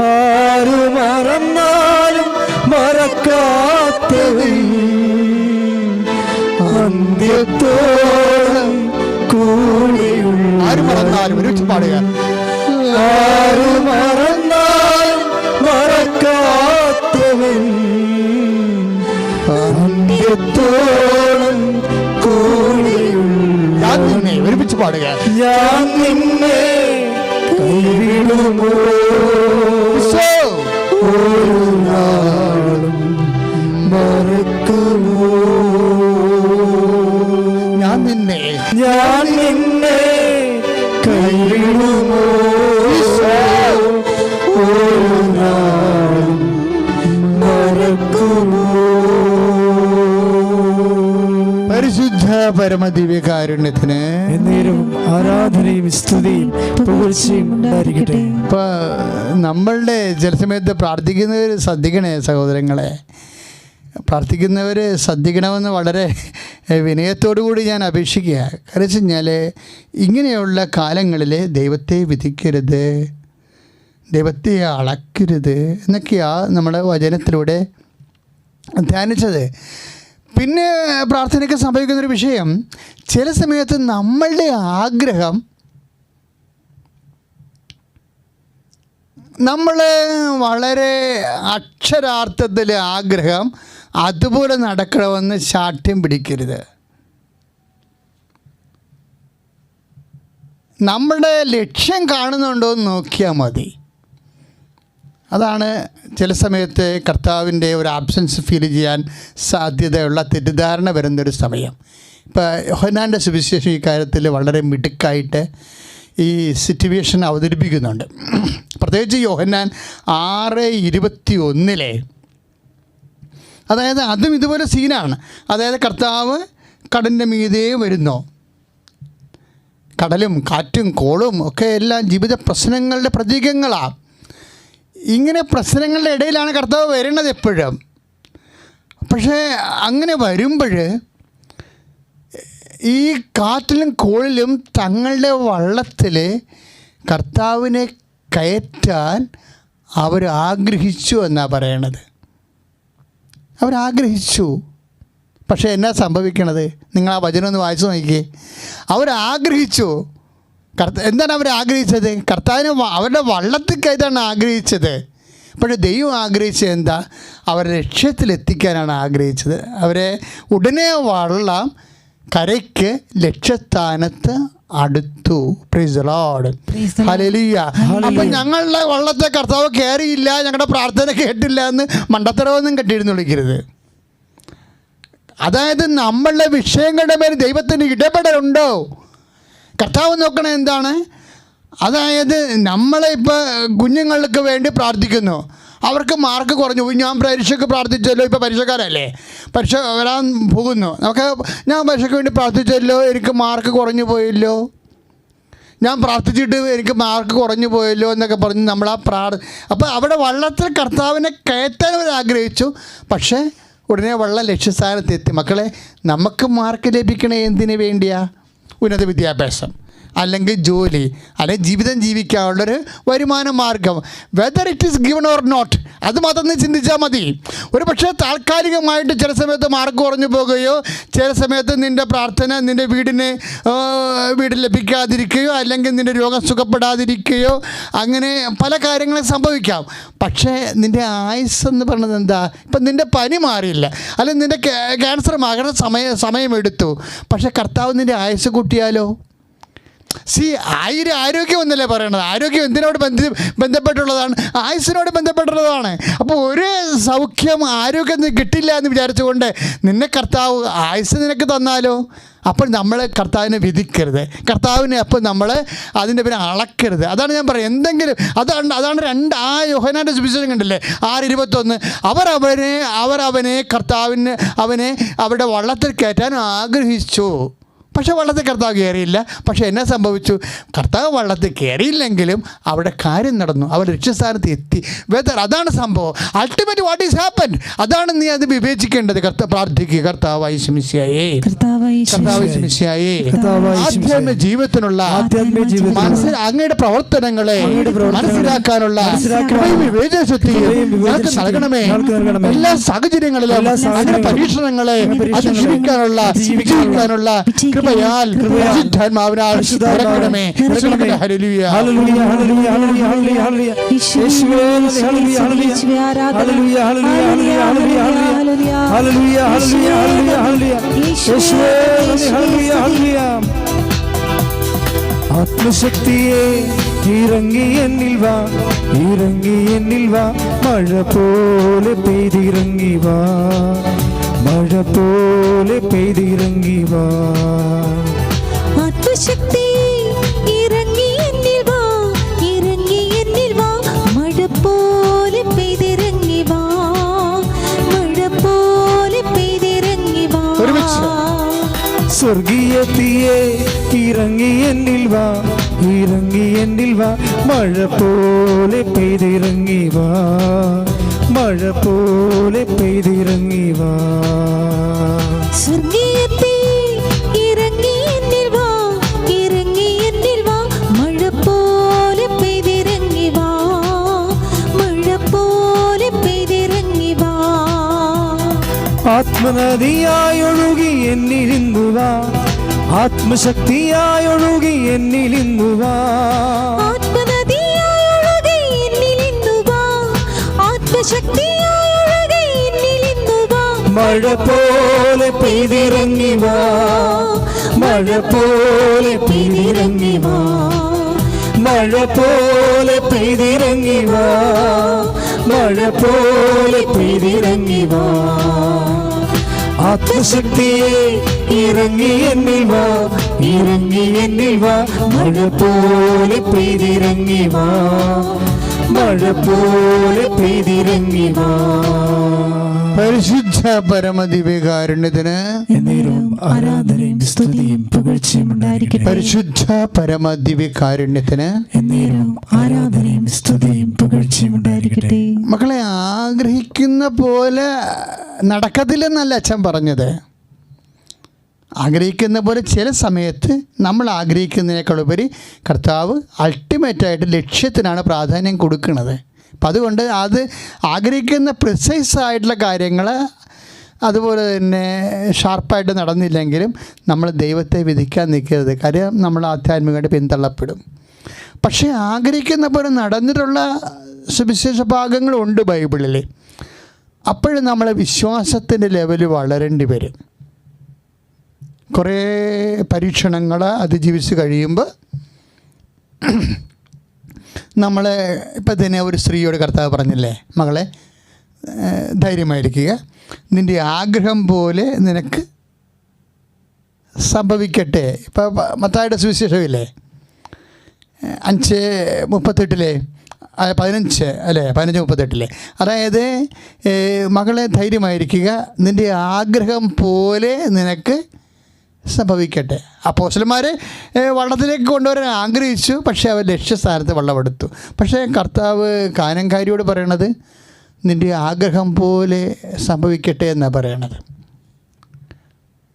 ആരു മറന്നാലും മറക്കാത്തവൻ അന്ത്യത്തോളം കൂടെയുള്ള, ആര് മറന്നാലും ഒരുമിച്ച് പാടുക, ആരു മറന്നാലും മറക്കാത്തവൻ അന്ത്യത്തോളം കൂടെയുള്ള, ഞാൻ നിന്നെ ഒരുമിച്ച് പാടുക, ഞാൻ നിന്നെ കൈവിടുമോ ഒരു നാളും മറക്കുമോ, ഞാൻ നിന്നെ കൈവിടുമോ ഒരു നാളും മറക്കുമോ. പരിശുദ്ധ പരമദിവ്യകാരുണ്യത്തിന് എന്നേരം ആരാധനയും സ്തുതിയും പുകഴ്ചയും ഉണ്ടായിരിക്കട്ടെ. ഇപ്പം നമ്മളുടെ ചില സമയത്ത് പ്രാർത്ഥിക്കുന്നവർ ശ്രദ്ധിക്കണേ സഹോദരങ്ങളെ, പ്രാർത്ഥിക്കുന്നവർ ശ്രദ്ധിക്കണമെന്ന് വളരെ വിനയത്തോടു കൂടി ഞാൻ അപേക്ഷിക്കുക. കാരണം വെച്ച് കഴിഞ്ഞാൽ ഇങ്ങനെയുള്ള കാലങ്ങളിൽ ദൈവത്തെ വിധിക്കരുത്, ദൈവത്തെ അളക്കരുത് എന്നൊക്കെയാണ് നമ്മുടെ വചനത്തിലൂടെ ധ്യാനിച്ചത്. പിന്നെ പ്രാർത്ഥനയ്ക്ക് സംഭവിക്കുന്നൊരു വിഷയം, ചില സമയത്ത് നമ്മളുടെ ആഗ്രഹം നമ്മൾ വളരെ അക്ഷരാർത്ഥത്തിൽ ആഗ്രഹം അതുപോലെ നടക്കണമെന്ന് ശാഠ്യം പിടിക്കരുത്. നമ്മുടെ ലക്ഷ്യം കാണുന്നുണ്ടോ എന്ന് നോക്കിയാൽ മതി. അതാണ് ചില സമയത്ത് കർത്താവിൻ്റെ ഒരു ആബ്സൻസ് ഫീൽ ചെയ്യാൻ സാധ്യതയുള്ള തെറ്റിദ്ധാരണ വരുന്നൊരു സമയം. ഇപ്പോൾ യോഹന്നാൻ്റെ സുവിശേഷം ഈ കാര്യത്തിൽ വളരെ മിടുക്കായിട്ട് ഈ സിറ്റുവേഷൻ അവതരിപ്പിക്കുന്നുണ്ട്. പ്രത്യേകിച്ച് യോഹന്നാൻ 6:21 അതായത് അതും ഇതുപോലെ സീനാണ്. അതായത് കർത്താവ് കടലിൻ്റെ മീതെ വരുന്നു. കടലും കാറ്റും കോളും ഒക്കെ എല്ലാം ജീവിത പ്രശ്നങ്ങളുടെ പ്രതീകങ്ങളാണ്. ഇങ്ങനെ പ്രശ്നങ്ങളുടെ ഇടയിലാണ് കർത്താവ് വരുന്നത് എപ്പോഴും. പക്ഷേ അങ്ങനെ വരുമ്പോൾ ഈ കാറ്റിലും കോളിലും തങ്ങളുടെ വള്ളത്തിൽ കർത്താവിനെ കയറ്റാൻ അവർ ആഗ്രഹിച്ചു എന്നാണ് പറയണത്. അവരാഗ്രഹിച്ചു. പക്ഷേ എന്നാ സംഭവിക്കണത്? നിങ്ങൾ ആ വചനം ഒന്ന് വായിച്ചു നോക്കിയേ. അവരാഗ്രഹിച്ചു. എന്താണ് അവർ ആഗ്രഹിച്ചത്? കർത്താവിനെ അവരുടെ വള്ളത്തിൽ കയറ്റാണ് ആഗ്രഹിച്ചത്. പക്ഷേ ദൈവം ആഗ്രഹിച്ചത് എന്താ? അവരെ ലക്ഷ്യത്തിലെത്തിക്കാനാണ് ആഗ്രഹിച്ചത്. അവരെ ഉടനെ വള്ളം കരയ്ക്ക് ലക്ഷ്യസ്ഥാനത്ത് അടുത്തു. Praise the Lord, hallelujah. അപ്പം ഞങ്ങളുടെ വള്ളത്തെ കർത്താവ് കയറിയില്ല, ഞങ്ങളുടെ പ്രാർത്ഥന കേട്ടില്ല എന്ന് മണ്ടത്തരവൊന്നും കെട്ടിയിരുന്നു വിളിക്കരുത്. അതായത് നമ്മളുടെ വിഷയങ്ങളുടെ മേൽ ദൈവത്തിന് ഇടപെടലുണ്ടോ? കർത്താവ് നോക്കണത് എന്താണ്? അതായത് നമ്മളെ ഇപ്പോൾ കുഞ്ഞുങ്ങൾക്ക് വേണ്ടി പ്രാർത്ഥിക്കുന്നു, അവർക്ക് മാർക്ക് കുറഞ്ഞു പോയി. ഞാൻ പരീക്ഷയ്ക്ക് പ്രാർത്ഥിച്ചല്ലോ, ഇപ്പോൾ പരീക്ഷക്കാരല്ലേ, പരീക്ഷ വരാൻ പോകുന്നു. ഞാൻ പരീക്ഷയ്ക്ക് വേണ്ടി പ്രാർത്ഥിച്ചല്ലോ, എനിക്ക് മാർക്ക് കുറഞ്ഞു പോയല്ലോ, ഞാൻ പ്രാർത്ഥിച്ചിട്ട് എനിക്ക് മാർക്ക് കുറഞ്ഞു പോയല്ലോ എന്നൊക്കെ പറഞ്ഞ് നമ്മൾ അപ്പോൾ അവിടെ വള്ളത്തിൽ കർത്താവിനെ കയറ്റാൻ അവർ ആഗ്രഹിച്ചു. പക്ഷേ ഉടനെ വള്ളം ലക്ഷ്യസ്ഥാനത്തെത്തി. മക്കളെ, നമുക്ക് മാർക്ക് ലഭിക്കണേ എന്തിനു വേണ്ടിയാ? ഉന്നത വിദ്യാഭ്യാസം, അല്ലെങ്കിൽ ജോലി, അല്ലെങ്കിൽ ജീവിതം ജീവിക്കാനുള്ളൊരു വരുമാന മാർഗം. Whether it is given or not, അത് മാത്രം നീ ചിന്തിച്ചാൽ മതി. ഒരു പക്ഷേ താൽക്കാലികമായിട്ട് ചില സമയത്ത് മാർക്ക് കുറഞ്ഞു പോകുകയോ, ചില സമയത്ത് നിൻ്റെ പ്രാർത്ഥന നിൻ്റെ വീട് ലഭിക്കാതിരിക്കുകയോ, അല്ലെങ്കിൽ നിൻ്റെ രോഗം സുഖപ്പെടാതിരിക്കുകയോ, അങ്ങനെ പല കാര്യങ്ങളും സംഭവിക്കാം. പക്ഷേ നിൻ്റെ ആയുസ് എന്ന് പറയുന്നത് എന്താ? ഇപ്പം നിൻ്റെ പനി മാറിയില്ല, അല്ലെങ്കിൽ നിൻ്റെ ക്യാൻസർ മാറാൻ സമയമെടുത്തു, പക്ഷേ കർത്താവ് നിൻ്റെ ആയുസ് കൂട്ടിയാലോ? ആരോഗ്യം എന്നല്ലേ പറയണത്. ആരോഗ്യം എന്തിനോട് ബന്ധപ്പെട്ടുള്ളതാണ്? ആയുസ്സിനോട് ബന്ധപ്പെട്ടുള്ളതാണ്. അപ്പോൾ ഒരു സൗഖ്യം ആരോഗ്യം കിട്ടില്ല എന്ന് വിചാരിച്ചുകൊണ്ട് നിന്നെ കർത്താവ് ആയുസ് നിനക്ക് തന്നാലോ? അപ്പോൾ നമ്മൾ കർത്താവിനെ വിധിക്കരുത്, കർത്താവിനെ അപ്പോൾ നമ്മൾ അതിൻ്റെ പേര് അളക്കരുത്. അതാണ് ഞാൻ പറയുന്നത്. എന്തെങ്കിലും അതാണ് യോഹന്നാൻ്റെ സുവിശേഷം കണ്ടില്ലേ, 6:21. അവർ അവനെ കർത്താവിന് അവനെ അവരുടെ വള്ളത്തിൽ കയറ്റാൻ ആഗ്രഹിച്ചു, പക്ഷേ വള്ളത്തിൽ കർത്താവ് കയറിയില്ല. പക്ഷേ എന്നാ സംഭവിച്ചു? കർത്താവ് വള്ളത്തിൽ കയറിയില്ലെങ്കിലും അവിടെ കാര്യം നടന്നു, അവർ ലക്ഷ്യസ്ഥാനത്ത് എത്തി. അതാണ് സംഭവം. അൾട്ടിമേറ്റ് വാട്ട് ഈസ് ഹാപ്പൻ, അതാണ് നീ അത് വിവേചിക്കേണ്ടത്. പ്രാർത്ഥിക്കുക, കർത്താവായ മിശിഹായേ, ആധ്യാത്മിക ജീവിതത്തിനുള്ള അങ്ങയുടെ പ്രവർത്തനങ്ങളെ മനസ്സിലാക്കാനുള്ള വിവേചന ശക്തി ഞങ്ങൾക്ക് നൽകണമേ. എല്ലാ സാഹചര്യങ്ങളിലും അങ്ങയുടെ പരീക്ഷണങ്ങളെ അതിജീവിക്കാനുള്ള കൃപയാൽ പരിശുദ്ധാത്മാവിനാൽ നിറയ്ക്കണമേ. ഹല്ലേലൂയ, ഹല്ലേലൂയ, ഹല്ലേലൂയ, ഹല്ലേലൂയ, ഹല്ലേലൂയ. യേശുവേ ഹല്ലേലൂയ, ഹല്ലേലൂയ, ഹല്ലേലൂയ, ഹല്ലേലൂയ, ഹല്ലേലൂയ, ഹല്ലേലൂയ, ഹല്ലേലൂയ, ഹല്ലേലൂയ. യേശുവേ ഹല്ലേലൂയ, ഹല്ലേലൂയ. ആത്മശക്തിയെ ഇറങ്ങി എന്നിൽ വാ, ഇറങ്ങി എന്നിൽ വാ, മഴ പോലെ പെയ്തിറങ്ങി വാ, മഴ പോലെ പെയ്തിറങ്ങി വാ. ആത്മശക്തി ഇറങ്ങി എന്നിൽ വാ, ഇറങ്ങി എന്നിൽ വാ, മഴ പോലെ പെയ്തിറങ്ങി വാ, മഴ പോലെ പെയ്തിറങ്ങി വാ. സ്വർഗീയത്തിയെ ഇറങ്ങി എന്നിൽ വാ, ഇറങ്ങി എന്നിൽ വാ, മഴ പോലെ പെയ്തിറങ്ങി വാ, മഴ പോലെ പെയ്തിറങ്ങി വാ. സ്വർഗീയത്തിൽ ഇറങ്ങി എന്നിൽ വാ, ഇറങ്ങി എന്നിൽ വാ, മഴ പോലെ പെയ്തിറങ്ങി വാ, മഴ പോലെ പെയ്തിറങ്ങി വാ. ആത്മനദിയായി ഒഴുകി എന്നിലിന്നു വാ, ആത്മശക്തിയായി ഒഴുകി എന്നിലിന്നു വാ, ആത്മനദിയായി ഒഴുകി എന്നിലിന്നു വാ, ആത്മശക്തിയായി ഒഴുകി എന്നിലിന്നു വാ. മഴ പോലെ പെയ്തിറങ്ങി വാ, മഴ പോലെ പെയ്തിറങ്ങി വാ, മഴ പോലെ പെയ്തിറങ്ങി വാ, മഴ പോലെ പെയ്തിറങ്ങി വാ. ആത്മശക്തിയെ ഇറങ്ങി എന്നിൽ വാ, ഇറങ്ങി എന്നിൽ വാ, മഴ പോലെ പെയ്തിറങ്ങി വാ, മഴ പോലെ പെയ്തിറങ്ങി വാ. പരിശുദ്ധ പരമദിവ്യകാരുണ്യത്തിന് എന്നേരവും ആരാധനയും സ്തുതിയും പുകഴ്ചയും ഉണ്ടായിരിക്കട്ടെ. പരിശുദ്ധ പരമദിവ്യകാരുണ്യത്തിന് എന്നേരവും ആരാധനയും സ്തുതിയും പുകഴ്ചയും ഉണ്ടായിരിക്കട്ടെ. മക്കളെ, ആഗ്രഹിക്കുന്ന പോലെ നടക്കത്തില്ലെന്നല്ല അച്ഛൻ പറഞ്ഞത്. ആഗ്രഹിക്കുന്ന പോലെ ചില സമയത്ത് നമ്മൾ ആഗ്രഹിക്കുന്നതിനേക്കാളുപരി കർത്താവ് അൾട്ടിമേറ്റായിട്ട് ലക്ഷ്യത്തിനാണ് പ്രാധാന്യം കൊടുക്കുന്നത്. അപ്പം അതുകൊണ്ട് അത് ആഗ്രഹിക്കുന്ന പ്രിസൈസായിട്ടുള്ള കാര്യങ്ങൾ അതുപോലെ തന്നെ ഷാർപ്പായിട്ട് നടന്നില്ലെങ്കിലും നമ്മൾ ദൈവത്തെ വിധിക്കാൻ നിൽക്കരുത്. കാര്യം നമ്മൾ ആധ്യാത്മികമായിട്ട് പിന്തള്ളപ്പെടും. പക്ഷേ ആഗ്രഹിക്കുന്ന പോലെ നടന്നിട്ടുള്ള സുവിശേഷ ഭാഗങ്ങളുണ്ട് ബൈബിളിൽ. അപ്പോഴും നമ്മളെ വിശ്വാസത്തിൻ്റെ ലെവൽ വളരേണ്ടി വരും. കുറേ പരീക്ഷണങ്ങൾ അതിജീവിച്ച് കഴിയുമ്പോൾ നമ്മൾ ഇപ്പം തന്നെ ഒരു സ്ത്രീയോട് കർത്താവ് പറഞ്ഞില്ലേ, മകളെ ധൈര്യമായിരിക്കുക, നിൻ്റെ ആഗ്രഹം പോലെ നിനക്ക് സംഭവിക്കട്ടെ. ഇപ്പം മത്തായിയുടെ സുവിശേഷമില്ലേ 5:38 15:38 അതായത് മകളെ ധൈര്യമായിരിക്കുക, നിൻ്റെ ആഗ്രഹം പോലെ നിനക്ക് സംഭവിക്കട്ടെ. അപ്പോസ്തലന്മാർ വള്ളത്തിലേക്ക് കൊണ്ടുവരാൻ ആഗ്രഹിച്ചു, പക്ഷേ അവർ ലക്ഷ്യസ്ഥാനത്ത് വള്ളമെടുത്തു. പക്ഷേ കർത്താവ് കാനംകാരിയോട് പറയണത് നിൻ്റെ ആഗ്രഹം പോലെ സംഭവിക്കട്ടെ എന്നാണ് പറയണത്.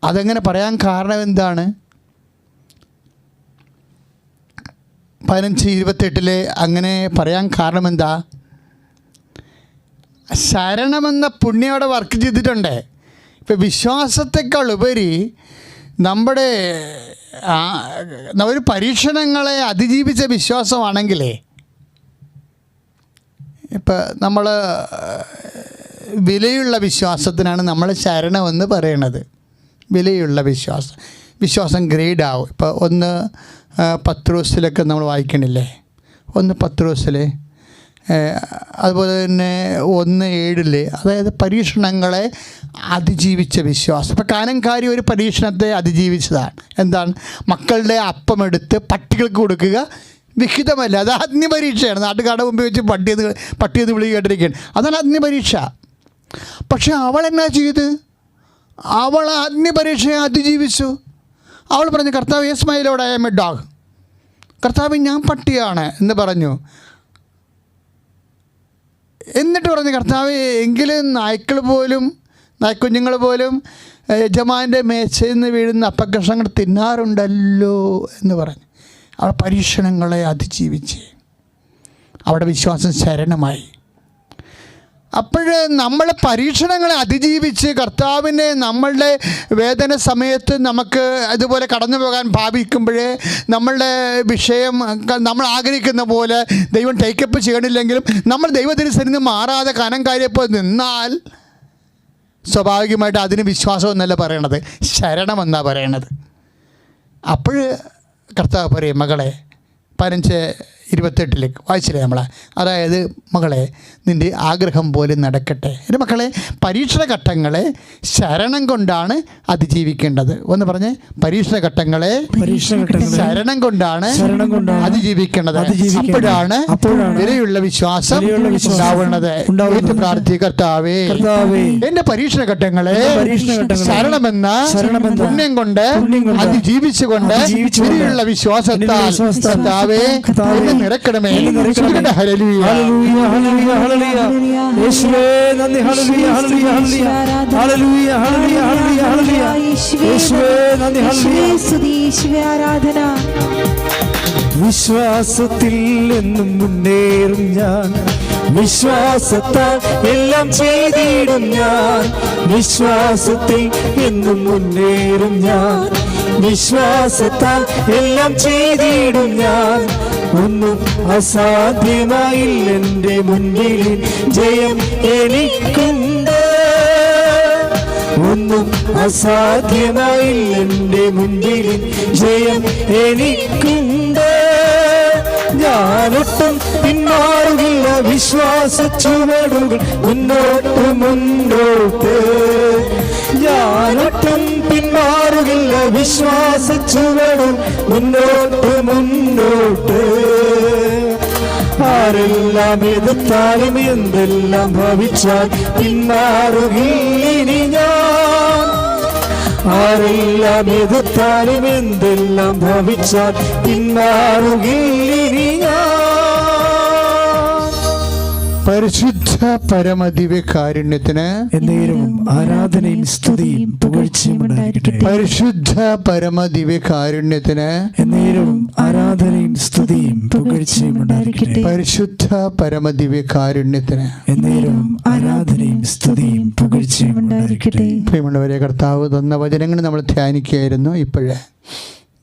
അതെങ്ങനെ പറയാൻ കാരണം എന്താണ്? 15:28 അങ്ങനെ പറയാൻ കാരണം എന്താ? ശരണമെന്ന പുണ്യം അവിടെ വർക്ക് ചെയ്തിട്ടുണ്ട്. ഇപ്പം വിശ്വാസത്തെക്കാൾ ഉപരി നമ്മുടെ ഒരു പരീക്ഷണങ്ങളെ അതിജീവിച്ച വിശ്വാസമാണെങ്കിലേ, ഇപ്പം നമ്മൾ വിലയുള്ള വിശ്വാസത്തിനാണ് നമ്മൾ ശരണമെന്ന് പറയണത്. വിലയുള്ള വിശ്വാസം ഗ്രേഡാവും. ഇപ്പോൾ 1 പത്രോസിലൊക്കെ നമ്മൾ വായിക്കണില്ലേ, 1 പത്രോസിൽ, അതുപോലെ തന്നെ 1:7, അതായത് പരീക്ഷണങ്ങളെ അതിജീവിച്ച വിശ്വാസം. ഇപ്പോൾ കാനൻകാരി ഒരു പരീക്ഷണത്തെ അതിജീവിച്ചതാണ്. എന്താണ്? മക്കളുടെ അപ്പമെടുത്ത് പട്ടികൾക്ക് കൊടുക്കുക വിഹിതമല്ല. അത് അഗ്നിപരീക്ഷയാണ്. നാട്ടുകാരുടെ മുമ്പിൽ വെച്ച് പട്ടിയെന്ന് വിളി കേട്ടിരിക്കുകയാണ്. അതാണ് അഗ്നിപരീക്ഷ. പക്ഷെ അവൾ എന്നാ ചെയ്ത്? അവൾ അഗ്നിപരീക്ഷയെ അതിജീവിച്ചു. അവൾ പറഞ്ഞു, കർത്താവ് yes my lord, I am a dog. കർത്താവ് ഞാൻ പട്ടിയാണ് എന്ന് പറഞ്ഞു. എന്നിട്ട് പറഞ്ഞു, കർത്താവ് എങ്കിലും നായ്ക്കുഞ്ഞുങ്ങൾ പോലും യജമാൻ്റെ മേശയിൽ നിന്ന് വീഴുന്ന അപ്പക്കഷണങ്ങൾ തിന്നാറുണ്ടല്ലോ എന്ന് പറഞ്ഞു. അവൾ പരീക്ഷണങ്ങളെ അതിജീവിച്ച് അവിടെ വിശ്വാസം ശരണമായി. അപ്പോൾ നമ്മൾ പരീക്ഷണങ്ങളെ അതിജീവിച്ച് കർത്താവിനെ നമ്മളുടെ വേദന സമയത്ത് നമുക്ക് അതുപോലെ കടന്നു പോകാൻ ഭാവിക്കുമ്പോഴേ നമ്മളുടെ വിഷയം നമ്മൾ ആഗ്രഹിക്കുന്ന പോലെ ദൈവം ടേക്കപ്പ് ചെയ്യണില്ലെങ്കിലും നമ്മൾ ദൈവത്തിനനുസരിച്ച് നിന്ന് മാറാതെ കാനൻകാരിയെപ്പോൾ നിന്നാൽ സ്വാഭാവികമായിട്ട് അതിന് വിശ്വാസം എന്നല്ല പറയണത്, ശരണമെന്നാണ് പറയണത്. അപ്പോൾ കർത്താവ് പറയും, മകളെ 15:28 വായിച്ചില്ലേ നമ്മൾ? അതായത് മകളെ നിൻ്റെ ആഗ്രഹം പോലെ നടക്കട്ടെ. എൻ്റെ മക്കളെ, പരീക്ഷണഘട്ടങ്ങളെ ശരണം കൊണ്ടാണ് അതിജീവിക്കേണ്ടത്. ഒന്ന് പറഞ്ഞേ, പരീക്ഷണഘട്ടങ്ങളെ ശരണം കൊണ്ടാണ് അതിജീവിക്കേണ്ടത്. അപ്പോഴാണ് വിലയുള്ള വിശ്വാസം ഉണ്ടാവുന്നത്. പ്രാർത്ഥി, കർത്താവേ എൻ്റെ പരീക്ഷണഘട്ടങ്ങളെ ശരണമെന്ന പുണ്യം കൊണ്ട് അതിജീവിച്ചുകൊണ്ട് വിലയുള്ള വിശ്വാസത്താൽ കർത്താവേ നിറക്കണമേ. ഹല്ലേലൂയ, ഹല്ലേലൂയ, ഹല്ലേലൂയ. യേശുവേ നന്ദി. ഹല്ലേലൂയ, ഹല്ലേലൂയ, ഹല്ലേലൂയ, ഹല്ലേലൂയ, ഹല്ലേലൂയ, ഹല്ലേലൂയ. യേശുവേ നന്ദി. ഹല്ലേലൂയ, ആരാധന. വിശ്വാസത്തിൽ എന്നും മുന്നേറും ഞാൻ, വിശ്വാസത്താൽ എല്ലാം ചെയ്തിടും ഞാൻ. വിശ്വാസത്തിൽ എന്നും മുന്നേറും ഞാൻ, വിശ്വാസത്താൽ എല്ലാം ചെയ്തിടും ഞാൻ. ഒന്നും അസാധ്യമായില്ല എൻ്റെ മുൻപിൽ, ജയം എനിക്കുണ്ട്. ഒന്നും അസാധ്യമായില്ല എൻ്റെ മുൻപിൽ, ജയം എനിക്കുണ്ട്. ഞാനൊട്ടും പിന്മാറുകില്ല, വിശ്വാസ ചുവടുകൾ മുന്നോട്ട്. ഞാനൊട്ടും പിന്മാറുകില്ല, വിശ്വാസ ചുവടുകൾ മുന്നോട്ട്. ആരെല്ലാം എതിർത്താലും എന്തെല്ലാം ഭവിച്ചാൽ പിന്മാറുകില്ലിനി ഞാൻ. ആരെല്ലാം എതിർത്താലും എന്തെല്ലാം ഭവിച്ചാൽ പിന്മാറുകില്ലിനി ഞാൻ. പരിശുദ്ധ പരമദിവ്യകാരുണ്യത്തിന് എന്നേരവും ആരാധനയും സ്തുതിയും പുകഴ്ചയും ഉണ്ടായിരിക്കട്ടെ. പരിശുദ്ധ പരമദിവ്യകാരുണ്യത്തിന് എന്നേരവും ആരാധനയും സ്തുതിയും പുകഴ്ചയും ഉണ്ടായിരിക്കട്ടെ. പരിശുദ്ധ പരമദിവ്യകാരുണ്യത്തിന് എന്നേരവും ആരാധനയും സ്തുതിയും പുകഴ്ചയും ഉണ്ടായിരിക്കട്ടെ. പ്രിയമുള്ളവരെ, കർത്താവ് തന്ന വചനങ്ങൾ നമ്മൾ ധ്യാനിക്കുകയായിരുന്നു. ഇപ്പോഴേ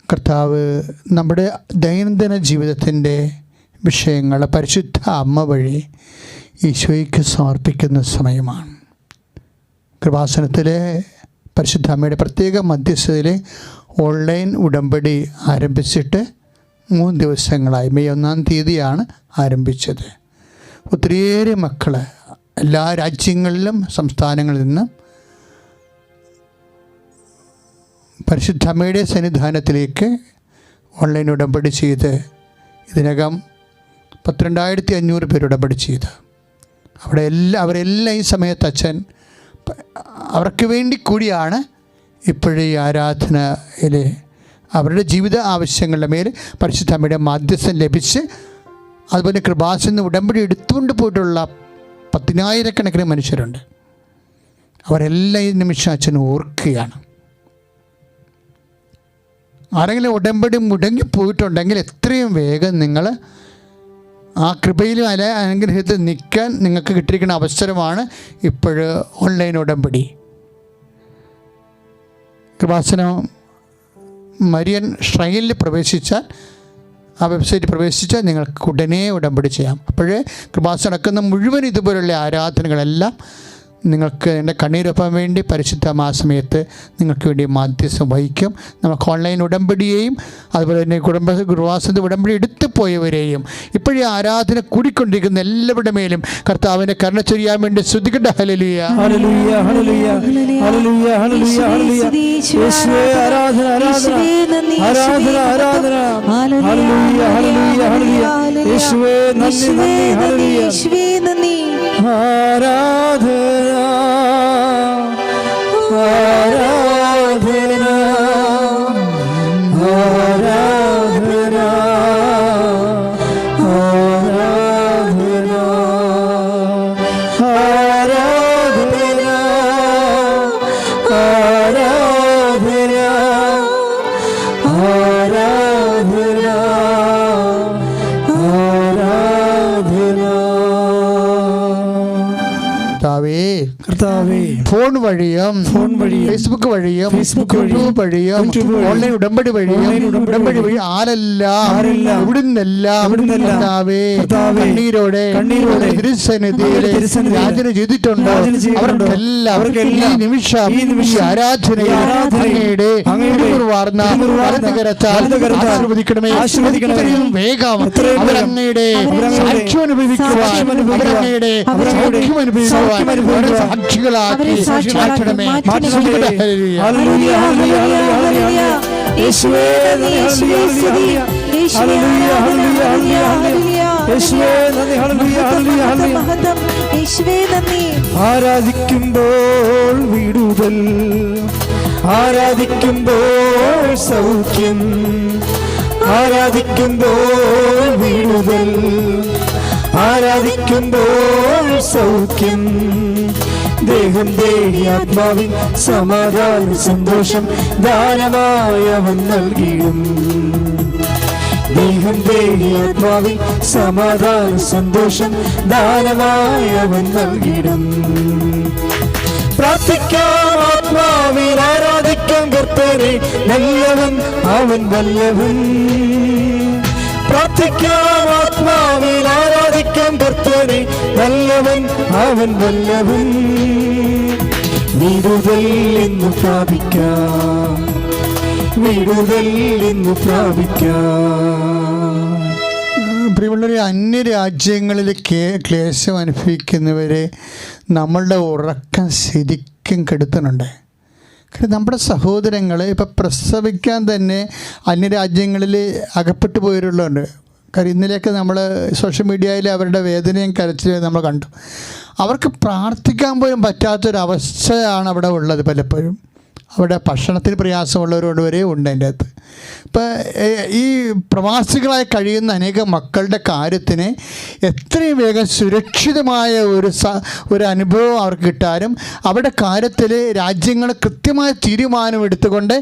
കർത്താവ് നമ്മുടെ ദൈനംദിന ജീവിതത്തിൻ്റെ വിഷയങ്ങൾ പരിശുദ്ധ അമ്മ വഴി ഈശോയ്ക്ക് സമർപ്പിക്കുന്ന സമയമാണ്. കൃപാസനത്തിലെ പരിശുദ്ധ അമ്മയുടെ പ്രത്യേക മധ്യസ്ഥതയിൽ ഓൺലൈൻ ഉടമ്പടി ആരംഭിച്ചിട്ട് 3 ദിവസങ്ങളായി. മെയ് 1-ാം തീയതിയാണ് ആരംഭിച്ചത്. ഒത്തിരിയേറെ മക്കൾ എല്ലാ രാജ്യങ്ങളിലും സംസ്ഥാനങ്ങളിൽ നിന്നും പരിശുദ്ധ അമ്മയുടെ സന്നിധാനത്തിലേക്ക് ഓൺലൈൻ ഉടമ്പടി ചെയ്ത് ഇതിനകം 12,500 പേര് ഉടമ്പടി ചെയ്ത് അവരെല്ലാം ഈ സമയത്ത് അച്ഛൻ അവർക്ക് വേണ്ടി കൂടിയാണ് ഇപ്പോഴീ ആരാധനയിൽ അവരുടെ ജീവിത ആവശ്യങ്ങളുടെ മേൽ പരിശുദ്ധ അമ്മയുടെ മാധ്യസ്ഥം ലഭിച്ച് അതുപോലെ കൃപാസന ഉടമ്പടി എടുത്തുകൊണ്ട് പോയിട്ടുള്ള 10,000 മനുഷ്യരുണ്ട്. അവരെല്ലാം ഈ നിമിഷം അച്ഛൻ ഓർക്കുകയാണ്. ആരെങ്കിലും ഉടമ്പടി മുടങ്ങിപ്പോയിട്ടുണ്ടെങ്കിൽ എത്രയും വേഗം നിങ്ങൾ ആ കൃപയിലും അനുഗ്രഹത്തിൽ നിൽക്കാൻ നിങ്ങൾക്ക് കിട്ടിയിരിക്കുന്ന അവസരമാണ് ഇപ്പോൾ ഓൺലൈൻ ഉടമ്പടി. കൃപാസനം മരിയൻ ഷ്രൈനിൽ പ്രവേശിച്ചാൽ, ആ വെബ്സൈറ്റിൽ പ്രവേശിച്ചാൽ നിങ്ങൾക്ക് ഉടനെ ഉടമ്പടി ചെയ്യാം. അപ്പോഴേ കൃപാസനം നടക്കുന്ന മുഴുവൻ ഇതുപോലുള്ള ആരാധനകളെല്ലാം നിങ്ങൾക്ക് എൻ്റെ കണ്ണീരൊപ്പാൻ വേണ്ടി പരിശുദ്ധ ആ സമയത്ത് നിങ്ങൾക്ക് വേണ്ടി മാധ്യസ്ഥം വഹിക്കും. നമുക്ക് ഓൺലൈൻ ഉടമ്പടിയെയും അതുപോലെ തന്നെ കൃപാസനത്തിൽ ഉടമ്പടി എടുത്തു പോയവരെയും ഇപ്പോഴീ ആരാധന കൂടിക്കൊണ്ടിരിക്കുന്ന എല്ലാവരുടെ മേലും കർത്താവിൻ്റെ കരുണ ചൊരിയാൻ വേണ്ടി ശ്രദ്ധിക്കട്ടെ. ഹല്ലേലൂയ, ഹല്ലേലൂയ, ഹല്ലേലൂയ, ഹല്ലേലൂയ, ഹല്ലേലൂയ, ഹല്ലേലൂയ. യേശുവേ ആരാധന, ആരാധന, ആരാധന, ആരാധന. ഹല്ലേലൂയ, ഹല്ലേലൂയ, ഹല്ലേലൂയ. യേശുവേ നന്ദി, നന്ദി. ഹല്ലേലൂയ, യേശുവേ നന്ദി. ആരാധന, ആരാധന, ആരാധന, ആരാധന, ആരാധന, ആരാധന, ആരാധന, കർത്താവേ, ഫോൺ വഴിയും ഫേസ്ബുക്ക് വഴിയും യൂട്യൂബ് വഴിയും ഓൺലൈൻ ഉടമ്പടി വഴി ആരെല്ലാം ഇവിടുന്നെല്ലാം കണ്ണീരോടെ തിരുസന്നിധിയിലെ യാചന ചെയ്തിട്ടുണ്ടോ അവർക്കെല്ലാം ഈ നിമിഷം ഈ ആരാധനയിൽ അങ്ങയുടെ വാർന്ന ആശീർവദിക്കണമേ. ഇത്രയും വേഗം അവരങ്ങയുടെ സാക്ഷ്യം അനുഭവിക്കുവാൻ, അവരങ്ങയുടെ സൗഖ്യം അനുഭവിക്കുവാൻ സാക്ഷികളാക്കി മാറ്റണമേ. ഹല്ലേലൂയ, ഹല്ലേലൂയ, ഹല്ലേലൂയ. യേശുവേ നന്ദി, ഹല്ലേലൂയ, ഹല്ലേലൂയ, ഹല്ലേലൂയ, ഹല്ലേലൂയ. യേശുവേ നന്ദി, ഹല്ലേലൂയ, ഹല്ലേലൂയ, ഹല്ലേലൂയ. യേശുവേ നന്ദി. ആരാധിക്കുമ്പോൾ വിടുതൽ, ആരാധിക്കുമ്പോൾ സൗഖ്യം, ആരാധിക്കുമ്പോൾ വിടുതൽ, ആരാധിക്കുമ്പോൾ സൗഖ്യം. ദേഹം ദേഹി ആത്മാവിൽ സമാധാന സന്തോഷം ദാനമായവൻ നൽകിയും. ദേഹം ദേഹി ആത്മാവിൽ സമാധാന സന്തോഷം ദാനമായവൻ നൽകിയും. പ്രാർത്ഥിക്കാം ആത്മാവിൽ, ആരാധിക്കാം കർത്തനെ, നല്ലവൻ അവൻ വല്ലവൻ. പ്രാർത്ഥിക്കാം ആത്മാവിൽ, ആരാധിക്കാം കർത്തനെ, നല്ലവൻ അവൻ വല്ലവൻ. വിടുതൽ ഇന്ന് പ്രാപിക്കാം, വിടുതൽ ഇന്ന് പ്രാപിക്കാം. പ്രിയമുള്ളവരെ, അന്യരാജ്യങ്ങളിൽ ക്ലേശം അനുഭവിക്കുന്നവരെ നമ്മളുടെ ഉറക്കം ശരിക്കും കെടുത്തുന്നുണ്ട്. കാരണം നമ്മുടെ സഹോദരങ്ങൾ ഇപ്പം പ്രസവിക്കാൻ തന്നെ അന്യരാജ്യങ്ങളിൽ അകപ്പെട്ടു പോയിട്ടുള്ളതുണ്ട്. കാര്യം ഇന്നലെയൊക്കെ നമ്മൾ സോഷ്യൽ മീഡിയയിൽ അവരുടെ വേദനയും കരച്ചിലും നമ്മൾ കണ്ടു. അവർക്ക് പ്രാർത്ഥിക്കാൻ പോലും പറ്റാത്തൊരവസ്ഥയാണ് അവിടെ ഉള്ളത്. പലപ്പോഴും അവിടെ ഭക്ഷണത്തിന് പ്രയാസമുള്ളവരോട് വരെ ഉണ്ട് അതിൻ്റെ അകത്ത്. ഇപ്പം ഈ പ്രവാസികളായി കഴിയുന്ന അനേകം മക്കളുടെ കാര്യത്തിന് എത്രയും വേഗം സുരക്ഷിതമായ ഒരു അനുഭവം അവർക്ക് കിട്ടാനും അവരുടെ കാര്യത്തിൽ രാജ്യങ്ങൾ കൃത്യമായ തീരുമാനമെടുത്തുകൊണ്ട്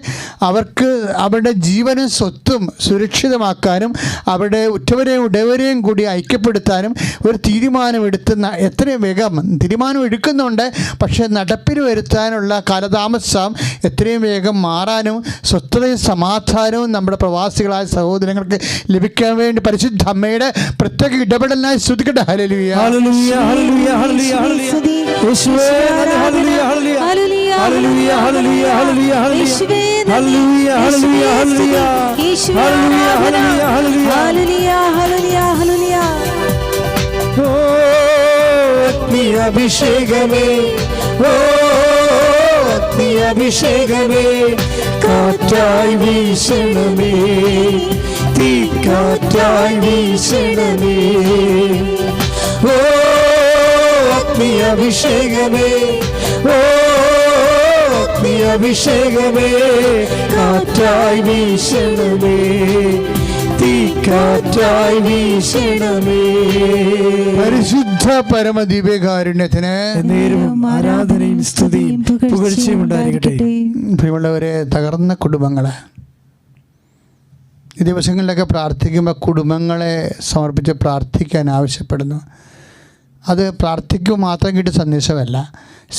അവർക്ക് അവരുടെ ജീവനും സ്വത്തും സുരക്ഷിതമാക്കാനും അവരുടെ ഉറ്റവരെയും ഉടയവരെയും കൂടി ഐക്യപ്പെടുത്താനും ഒരു തീരുമാനമെടുത്ത് എത്രയും വേഗം തീരുമാനം എടുക്കുന്നുണ്ട്. പക്ഷേ നടപ്പിൽ വരുത്താനുള്ള കാലതാമസം എത്രയും വേഗം മാറാനും സ്വസ്ഥതയും സമാധാനവും നമ്മുടെ പ്രവാസികളായ സഹോദരങ്ങൾക്ക് ലഭിക്കാൻ വേണ്ടി പരിശുദ്ധ അമ്മയുടെ പ്രത്യേക ഇടപെടലിനായി സ്തുതിക്കട്ടെ. ഹല്ലേലൂയ, ഹല്ലേലൂയ, ഹല്ലേലൂയ, ഹല്ലേലൂയ, ഹല്ലേലൂയ. യേശുവേ നന്ദി, ഹല്ലേലൂയ, ഹല്ലേലൂയ, ഹല്ലേലൂയ, ഹല്ലേലൂയ, ഹല്ലേലൂയ, യേശുവേ ഹല്ലേലൂയ, ഹല്ലേലൂയ, ഹല്ലേലൂയ, യേശുവേ ഹല്ലേലൂയ, ഹല്ലേലൂയ, ഹല്ലേലൂയ, ഹല്ലേലൂയ, ഹല്ലേലൂയ. ഓ ആത്മീയ അഭിഷേകമേ, ഓ ആത്മീയ അഭിഷേകമേ, കാറ്റായി വീശണമേ, തീക്കാറ്റായി വീശണമേ. ഓ ആത്മീയ അഭിഷേകമേ, ഓ ആത്മീയ അഭിഷേകമേ, കാറ്റായി വീശണമേ, തീക്കാറ്റായി വീശണമേ. പരിശുദ്ധ പരമദിവ്യകാരുണ്യത്തിന് നേരവും ആരാധനയും സ്തുതിയും പുകഴ്ചയും ഉണ്ടായിരിക്കട്ടെ. പ്രിയമുള്ളവരെ, തകർന്ന കുടുംബങ്ങളെ ഈ ദിവസങ്ങളിലൊക്കെ പ്രാർത്ഥിക്കുമ്പോൾ കുടുംബങ്ങളെ സമർപ്പിച്ച് പ്രാർത്ഥിക്കാൻ ആവശ്യപ്പെടുന്നു. അത് പ്രാർത്ഥിക്കുക മാത്രം കിട്ടിയ സന്ദേശമല്ല,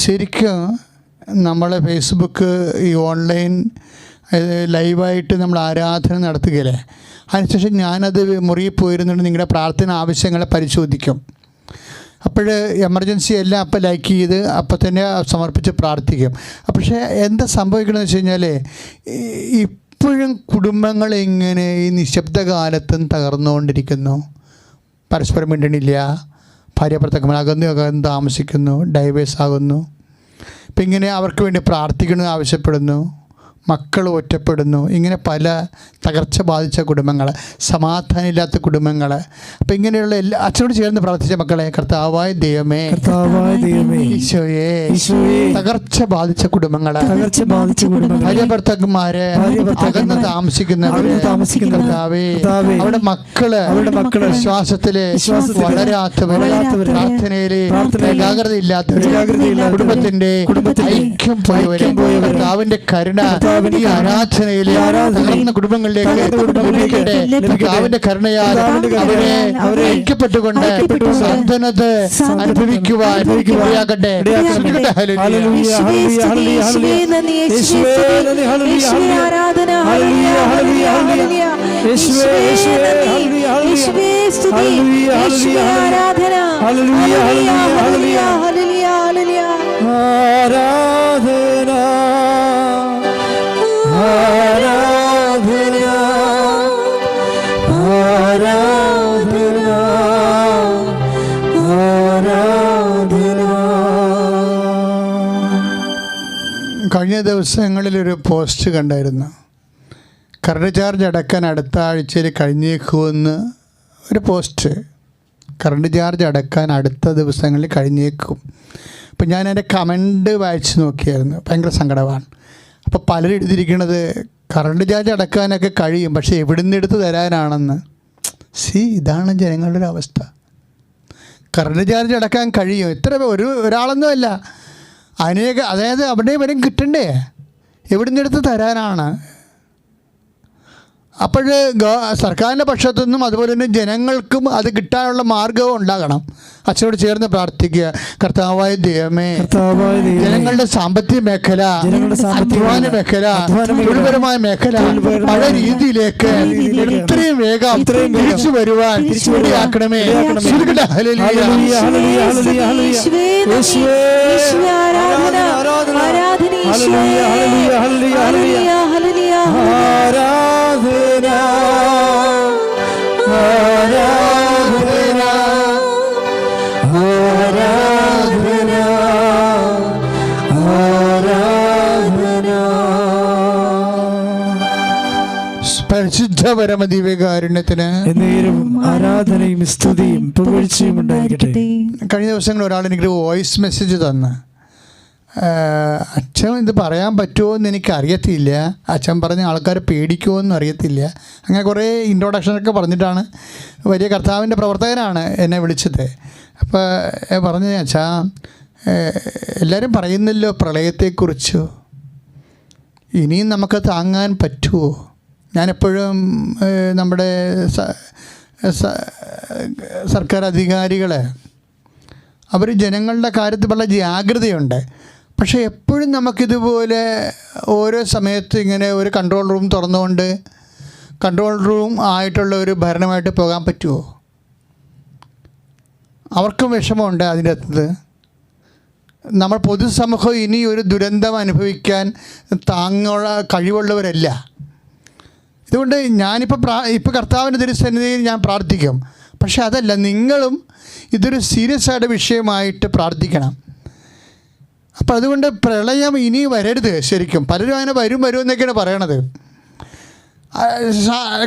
ശരിക്കും നമ്മൾ ഫേസ്ബുക്ക് ഈ ഓൺലൈൻ ലൈവായിട്ട് നമ്മൾ ആരാധന നടത്തുകയില്ലേ, അതിനുശേഷം ഞാനത് മുറിയിൽ പോയിരുന്നുകൊണ്ട് നിങ്ങളുടെ പ്രാർത്ഥന ആവശ്യങ്ങളെ പരിശോധിക്കും. അപ്പോൾ എമർജൻസി എല്ലാം അപ്പം ലൈക്ക് ചെയ്ത് അപ്പം തന്നെ സമർപ്പിച്ച് പ്രാർത്ഥിക്കും. പക്ഷേ എന്താ സംഭവിക്കണമെന്ന് വെച്ച് കഴിഞ്ഞാൽ ഇപ്പോഴും കുടുംബങ്ങൾ ഇങ്ങനെ ഈ നിശബ്ദ കാലത്തും തകർന്നുകൊണ്ടിരിക്കുന്നു. പരസ്പരം മിണ്ടണില്ല, ഭാര്യാഭർത്താക്കന്മാർ അകന്നു താമസിക്കുന്നു, ഡൈവേഴ്സ് ആകുന്നു. ഇപ്പം ഇങ്ങനെ അവർക്ക് വേണ്ടി പ്രാർത്ഥിക്കണമെന്ന് ആവശ്യപ്പെടുന്നു, മക്കൾ ഒറ്റപ്പെടുന്നു. ഇങ്ങനെ പല തകർച്ച ബാധിച്ച കുടുംബങ്ങൾ, സമാധാനമില്ലാത്ത കുടുംബങ്ങൾ. അപ്പം ഇങ്ങനെയുള്ള എല്ലാ അച്ഛനോട് ചേർന്ന് പ്രാർത്ഥിച്ച മക്കളെ, കർത്താവായ ദൈവമേ, ഈശോയെ, തകർച്ച ബാധിച്ച കുടുംബങ്ങൾ, ഭാര്യ ഭർത്താക്കന്മാരെ അകന്ന് താമസിക്കുന്നവരെ, കർത്താവേ, അവരുടെ മക്കള് വിശ്വാസത്തില് വളരാത്തവര്, പ്രാർത്ഥനയില് ഏകാഗ്രത ഇല്ലാത്തവര്, കുടുംബത്തിന്റെ ഐക്യം പോയവര്, കർത്താവിന്റെ കരുണ ഈ ആരാധനയിലെ തകർന്ന കുടുംബങ്ങളിലേക്ക് കർത്താവിന്റെ കരുണയാൽ അവരെ ഐക്യപ്പെട്ടുകൊണ്ട് സാന്ത്വനത അനുഭവിക്കുവാൻ ഇടയാകട്ടെ. കഴിഞ്ഞ ദിവസങ്ങളിലൊരു പോസ്റ്റ് കണ്ടായിരുന്നു. കറണ്ട് ചാർജ് അടക്കാൻ അടുത്ത ആഴ്ചയിൽ കഴിഞ്ഞേക്കുമെന്ന് ഒരു പോസ്റ്റ്. കറണ്ട് ചാർജ് അടക്കാൻ അടുത്ത ദിവസങ്ങളിൽ കഴിഞ്ഞേക്കും. അപ്പം ഞാൻ എൻ്റെ കമൻറ്റ് വായിച്ച് നോക്കിയായിരുന്നു. ഭയങ്കര സങ്കടമാണ്. അപ്പോൾ പലരും എഴുതിയിരിക്കുന്നത് കറണ്ട് ചാർജ് അടക്കാനൊക്കെ കഴിയും, പക്ഷേ എവിടെ നിന്ന് എടുത്ത് തരാനാണെന്ന്. ഇതാണ് ജനങ്ങളുടെ ഒരു അവസ്ഥ. കറണ്ട് ചാർജ് അടക്കാൻ കഴിയും, ഇത്ര ഒരാളൊന്നുമല്ല, അതായത് അവിടെ വരും കിട്ടണ്ടേ, എവിടെ നിന്ന് എടുത്ത് തരാനാണ്. അപ്പോൾ സർക്കാരിൻ്റെ പക്ഷത്തു നിന്നും അതുപോലെ തന്നെ ജനങ്ങൾക്കും അത് കിട്ടാനുള്ള മാർഗവും ഉണ്ടാകണം. അച്ഛനോട് ചേർന്ന് പ്രാർത്ഥിക്കുക. കർത്താവായ ദൈവമേ, ജനങ്ങളുടെ സാമ്പത്തിക മേഖല, അധ്വാന മേഖല, തൊഴിൽപരമായ മേഖല പല രീതിയിലേക്ക് എത്രയും വേഗം തിരിച്ചു വരുവാൻ ഇടയാക്കണമേ. പരിശുദ്ധ പരമദിവ്യകാരുണ്യത്തിന് ആരാധനയും സ്തുതിയും പുകഴ്ചയും ഉണ്ടായിരിക്കട്ടെ. കഴിഞ്ഞ ദിവസങ്ങളിൽ ഒരാൾ എനിക്കൊരു വോയിസ് മെസ്സേജ് തന്ന്, അച്ഛൻ ഇത് പറയാൻ പറ്റുമോ എന്ന് എനിക്കറിയത്തില്ല, അച്ഛൻ പറഞ്ഞ ആൾക്കാർ പേടിക്കുമോ എന്നും അറിയത്തില്ല. അങ്ങനെ കുറേ ഇൻട്രൊഡക്ഷനൊക്കെ പറഞ്ഞിട്ടാണ്, വലിയ കർത്താവിൻ്റെ പ്രവർത്തകനാണ് എന്നെ വിളിച്ചത്. അപ്പോൾ പറഞ്ഞു, അച്ഛാ എല്ലാവരും പറയുന്നല്ലോ പ്രളയത്തെക്കുറിച്ച്, ഇനിയും നമുക്ക് താങ്ങാൻ പറ്റുമോ? ഞാനെപ്പോഴും നമ്മുടെ സർക്കാർ അധികാരികളെ അവർ ജനങ്ങളുടെ കാര്യത്തിൽ വളരെ ജാഗ്രതയുണ്ട്. പക്ഷേ എപ്പോഴും നമുക്കിതുപോലെ ഓരോ സമയത്ത് ഇങ്ങനെ ഒരു കൺട്രോൾ റൂം തുറന്നുകൊണ്ട് കൺട്രോൾ റൂം ആയിട്ടുള്ള ഒരു ഭരണമായിട്ട് പോകാൻ പറ്റുമോ? അവർക്കും വിഷമമുണ്ട് അതിൻ്റെ അകത്ത്. നമ്മൾ പൊതുസമൂഹം ഇനി ഒരു ദുരന്തം അനുഭവിക്കാൻ കഴിവുള്ളവരല്ല. അതുകൊണ്ട് ഇപ്പോൾ കർത്താവിൻ്റെ തിരുസന്നിധിയിൽ ഞാൻ പ്രാർത്ഥിക്കും. പക്ഷെ അതല്ല, നിങ്ങളും ഇതൊരു സീരിയസ് ആയിട്ട് വിഷയമായിട്ട് പ്രാർത്ഥിക്കണം. അപ്പോൾ അതുകൊണ്ട് പ്രളയം ഇനി വരരുത്. ശരിക്കും പലരും അങ്ങനെ വരും എന്നൊക്കെയാണ് പറയണത്.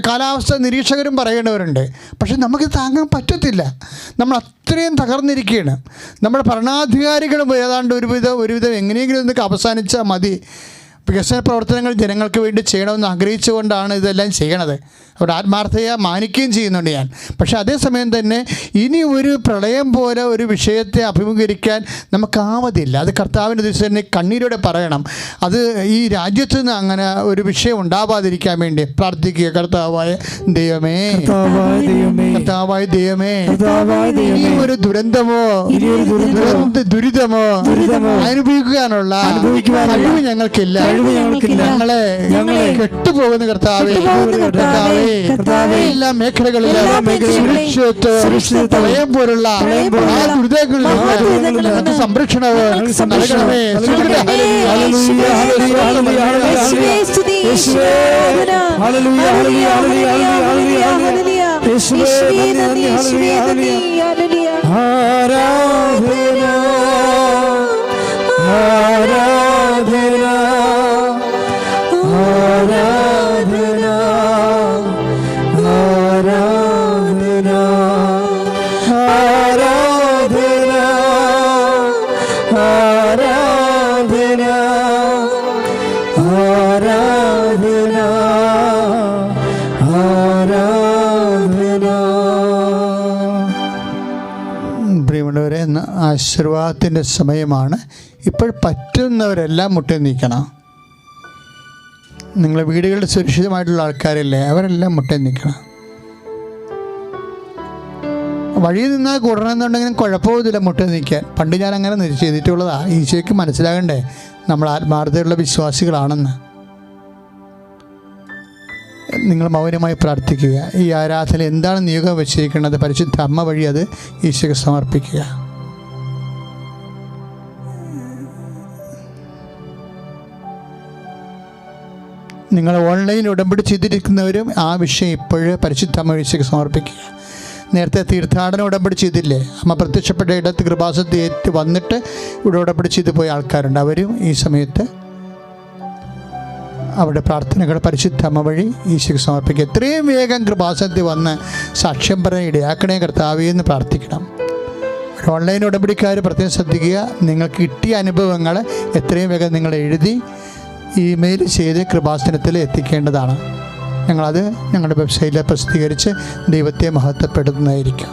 കാലാവസ്ഥ നിരീക്ഷകരും പറയേണ്ടവരുണ്ട്. പക്ഷെ നമുക്ക് താങ്ങാൻ പറ്റത്തില്ല. നമ്മൾ അത്രയും തകർന്നിരിക്കുകയാണ്. നമ്മുടെ ഭരണാധികാരികളും ഏതാണ്ട് ഒരുവിധം എങ്ങനെയെങ്കിലും ഒന്നൊക്കെ അവസാനിച്ചാൽ മതി. വികസന പ്രവർത്തനങ്ങൾ ജനങ്ങൾക്ക് വേണ്ടി ചെയ്യണമെന്ന് ആഗ്രഹിച്ചുകൊണ്ടാണ് ഇതെല്ലാം ചെയ്യണത്. അവരുടെ ആത്മാർത്ഥതയെ മാനിക്കുകയും ചെയ്യുന്നുണ്ട് ഞാൻ. പക്ഷേ അതേസമയം തന്നെ ഇനി ഒരു പ്രളയം പോലെ ഒരു വിഷയത്തെ അഭിമുഖീകരിക്കാൻ നമുക്കാവതില്ല. അത് കർത്താവിൻ്റെ ദിവസം തന്നെ കണ്ണീരോടെ പറയണം. അത് ഈ രാജ്യത്ത് നിന്ന് അങ്ങനെ ഒരു വിഷയം ഉണ്ടാവാതിരിക്കാൻ വേണ്ടി പ്രാർത്ഥിക്കുക. കർത്താവായ ദൈവമേ, കർത്താവായ ദൈവമേ, ഈ ഒരു ദുരന്തമോ ദുരിതമോ അനുഭവിക്കാനുള്ള കഴിവ് ഞങ്ങൾക്കില്ല. ഞങ്ങളെ കെട്ടുപോകുന്ന കർത്താവേ, എല്ലാ മേഖലകളിലും പ്രളയം പോലുള്ള ദുരിതങ്ങളിൽ സംരക്ഷണവും നൽകണമേ. പ്രിയമുള്ളവരെ, ആശീർവാദത്തിൻ്റെ സമയമാണ്. ഇപ്പോൾ പറ്റുന്നവരെല്ലാം മുട്ടി നിൽക്കണം. നിങ്ങളെ വീടുകളിൽ സുരക്ഷിതമായിട്ടുള്ള ആൾക്കാരില്ലേ, അവരെല്ലാം മുട്ടി നിൽക്കണം. വഴിയിൽ നിന്നാൽ കൂടണമെന്നുണ്ടെങ്കിലും കുഴപ്പമൊന്നുമില്ല മുട്ടി നിൽക്കാൻ. പണ്ട് ഞാൻ അങ്ങനെ ചെയ്തിട്ടുള്ളതാണ്. ഈശോയ്ക്ക് മനസ്സിലാകണ്ടേ നമ്മൾ ആത്മാർത്ഥതയുള്ള വിശ്വാസികളാണെന്ന്. നിങ്ങൾ മൗനമായി പ്രാർത്ഥിക്കുക. ഈ ആരാധന എന്താണ് നിയോഗം വെച്ചിരിക്കുന്നത്, പരിശുദ്ധ അമ്മ വഴി അത് ഈശോയ്ക്ക് സമർപ്പിക്കുക. നിങ്ങൾ ഓൺലൈൻ ഉടമ്പടി ചെയ്തിരിക്കുന്നവരും ആ വിഷയം ഇപ്പോഴും പരിശുദ്ധ അമ്മ ഈശോയ്ക്ക് സമർപ്പിക്കുക. നേരത്തെ തീർത്ഥാടന ഉടമ്പടി ചെയ്തില്ലേ, അമ്മ പ്രത്യക്ഷപ്പെട്ട ഇടത്ത് കൃപാസനത്തിൽ ഏറ്റ് വന്നിട്ട് ഇവിടെ ഉടമ്പടി ചെയ്ത് പോയ ആൾക്കാരുണ്ട്. അവരും ഈ സമയത്ത് അവിടെ പ്രാർത്ഥനകൾ പരിശുദ്ധ അമ്മ വഴി ഈശോയ്ക്ക് സമർപ്പിക്കുക. എത്രയും വേഗം കൃപാസനത്തിൽ വന്ന് സാക്ഷ്യം പറയാൻ ഇടയാക്കണേ കർത്താവേ എന്ന് പ്രാർത്ഥിക്കണം. ഒരു ഓൺലൈൻ ഉടമ്പടിക്കാർ പ്രത്യേകം ശ്രദ്ധിക്കുക. നിങ്ങൾക്ക് കിട്ടിയ അനുഭവങ്ങൾ എത്രയും വേഗം നിങ്ങൾ എഴുതി ഇമെയിൽ ചെയ്ത് കൃപാസനത്തിൽ എത്തിക്കേണ്ടതാണ്. ഞങ്ങളത് ഞങ്ങളുടെ വെബ്സൈറ്റിൽ പ്രസിദ്ധീകരിച്ച് ദൈവത്തെ മഹത്വപ്പെടുത്തുന്നതായിരിക്കും.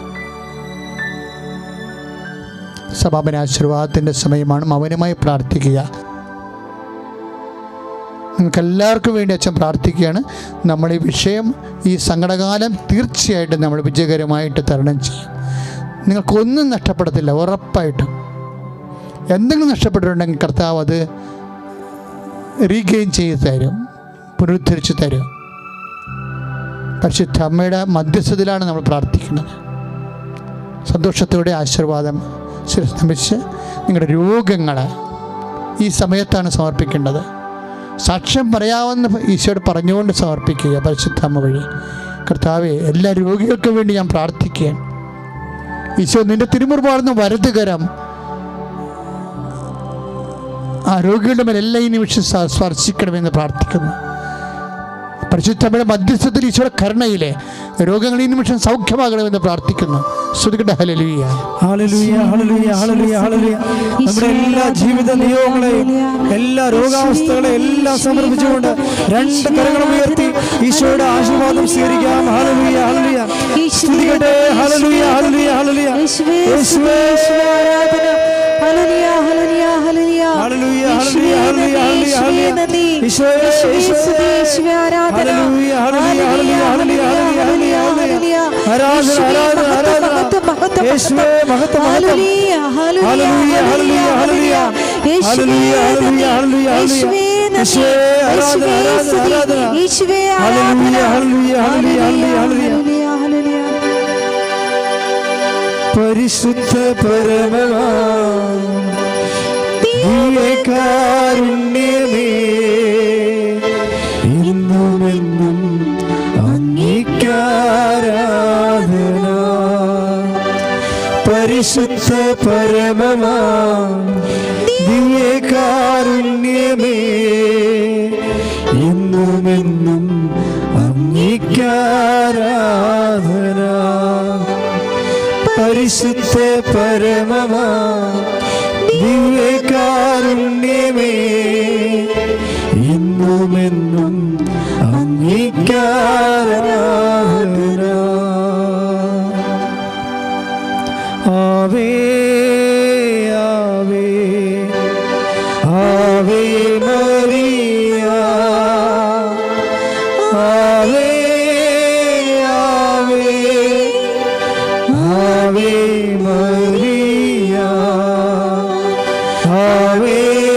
സമാപന ആശീർവാദത്തിൻ്റെ സമയമാണ്. മൗനമായി പ്രാർത്ഥിക്കുക. നിങ്ങൾക്കെല്ലാവർക്കും വേണ്ടി അച്ഛൻ പ്രാർത്ഥിക്കുകയാണ്. നമ്മൾ ഈ വിഷയം, ഈ സങ്കടകാലം തീർച്ചയായിട്ടും നമ്മൾ വിജയകരമായിട്ട് തരണം ചെയ്യും. നിങ്ങൾക്കൊന്നും നഷ്ടപ്പെടത്തില്ല, ഉറപ്പായിട്ടും. എന്തെങ്കിലും നഷ്ടപ്പെട്ടിട്ടുണ്ടെങ്കിൽ കർത്താവ് അത് റീഗെയിൻ ചെയ്ത് തരും, പുനരുദ്ധരിച്ച് തരും. പരിശുദ്ധ അമ്മയുടെ മധ്യസ്ഥതയിലാണ് നമ്മൾ പ്രാർത്ഥിക്കുന്നത്. സന്തോഷത്തോടെ ആശീർവാദം നമിച്ച് നിങ്ങളുടെ രോഗങ്ങൾ ഈ സമയത്താണ് സമർപ്പിക്കേണ്ടത്. സാക്ഷ്യം പറയാവുന്ന ഈശോയോട് പറഞ്ഞുകൊണ്ട് സമർപ്പിക്കുക പരിശുദ്ധ അമ്മ വഴി. കർത്താവേ, എല്ലാ രോഗികൾക്കും വേണ്ടി ഞാൻ പ്രാർത്ഥിക്കുകയാണ്. ഈശോ, നിന്റെ തിരുമുറിവാർന്ന വലതുകരം ആ രോഗികളുടെ മേൽ എല്ലാ ഈ നിമിഷം സ്പർശിക്കണമെന്ന് പ്രാർത്ഥിക്കുന്നു. പരിശുദ്ധമ്മയുടെ മധ്യസ്ഥത്തിൽ ഈശോയുടെ കരുണയിലെ രോഗങ്ങൾ ഈ നിമിഷം സൗഖ്യമാകണമെന്ന് പ്രാർത്ഥിക്കുന്നു. സ്തുതിക്കട്ടെ. ഹല്ലേലൂയ, ഹല്ലേലൂയ, ഹല്ലേലൂയ, ഹല്ലേലൂയ, ഹല്ലേലൂയ. നമ്മുടെ എല്ലാ ജീവിത നിയോഗങ്ങളെയും എല്ലാ രോഗാവസ്ഥകളെയും എല്ലാം സമർപ്പിച്ചുകൊണ്ട് രണ്ട് കരങ്ങളും ഉയർത്തി ഈശോയുടെ ആശീർവാദം സ്വീകരിക്കാം. ഹല്ലേലൂയ, ഹല്ലേലൂയ. സ്തുതിക്കട്ടെ. ഹല്ലേലൂയ, ഹല്ലേലൂയ, ഹല്ലേലൂയ. യേശുവേ, ആരാധന. ഹല്ലേലൂയ, ഹല്ലേലൂയ, ഹല്ലേലൂയ. ഹല്ലേലൂയ, ഹല്ലേലൂയ, ഹല്ലേലൂയ, ഹല്ലേലൂയ. ഈശോയെ, യേശുവേ, ആരാധന. ഹല്ലേലൂയ, ഹല്ലേലൂയ, ഹല്ലേലൂയ, ഹല്ലേലൂയ, ഹല്ലേലൂയ, ഹല്ലേലൂയ. ആരാധന, ആരാധന, ആരാധന. യേശുവേ, മഹത്വം, മഹത്വം. ഹല്ലേലൂയ, ഹല്ലേലൂയ, ഹല്ലേലൂയ. ഹല്ലേലൂയ, ഹല്ലേലൂയ, ഹല്ലേലൂയ, ഹല്ലേലൂയ. യേശുവേ, ആരാധന, ആരാധന, ആരാധന. ഹല്ലേലൂയ, ഹല്ലേലൂയ, ഹല്ലേലൂയ, ഹല്ലേലൂയ, ഹല്ലേലൂയ. പരിശുദ്ധ പരമമാ കാരുണ്യമേ, ഇന്നുമെന്നും അംഗീകാരാധന. പരിശുദ്ധ പരമമാ ദിവ്യകാരുണ്യമേ, ഇന്നുമെന്നും അംഗീകാരാധന. പരിശുദ്ധ പരമമാ ദിവ്യകാരുണ്യമേ, കർത്താവേ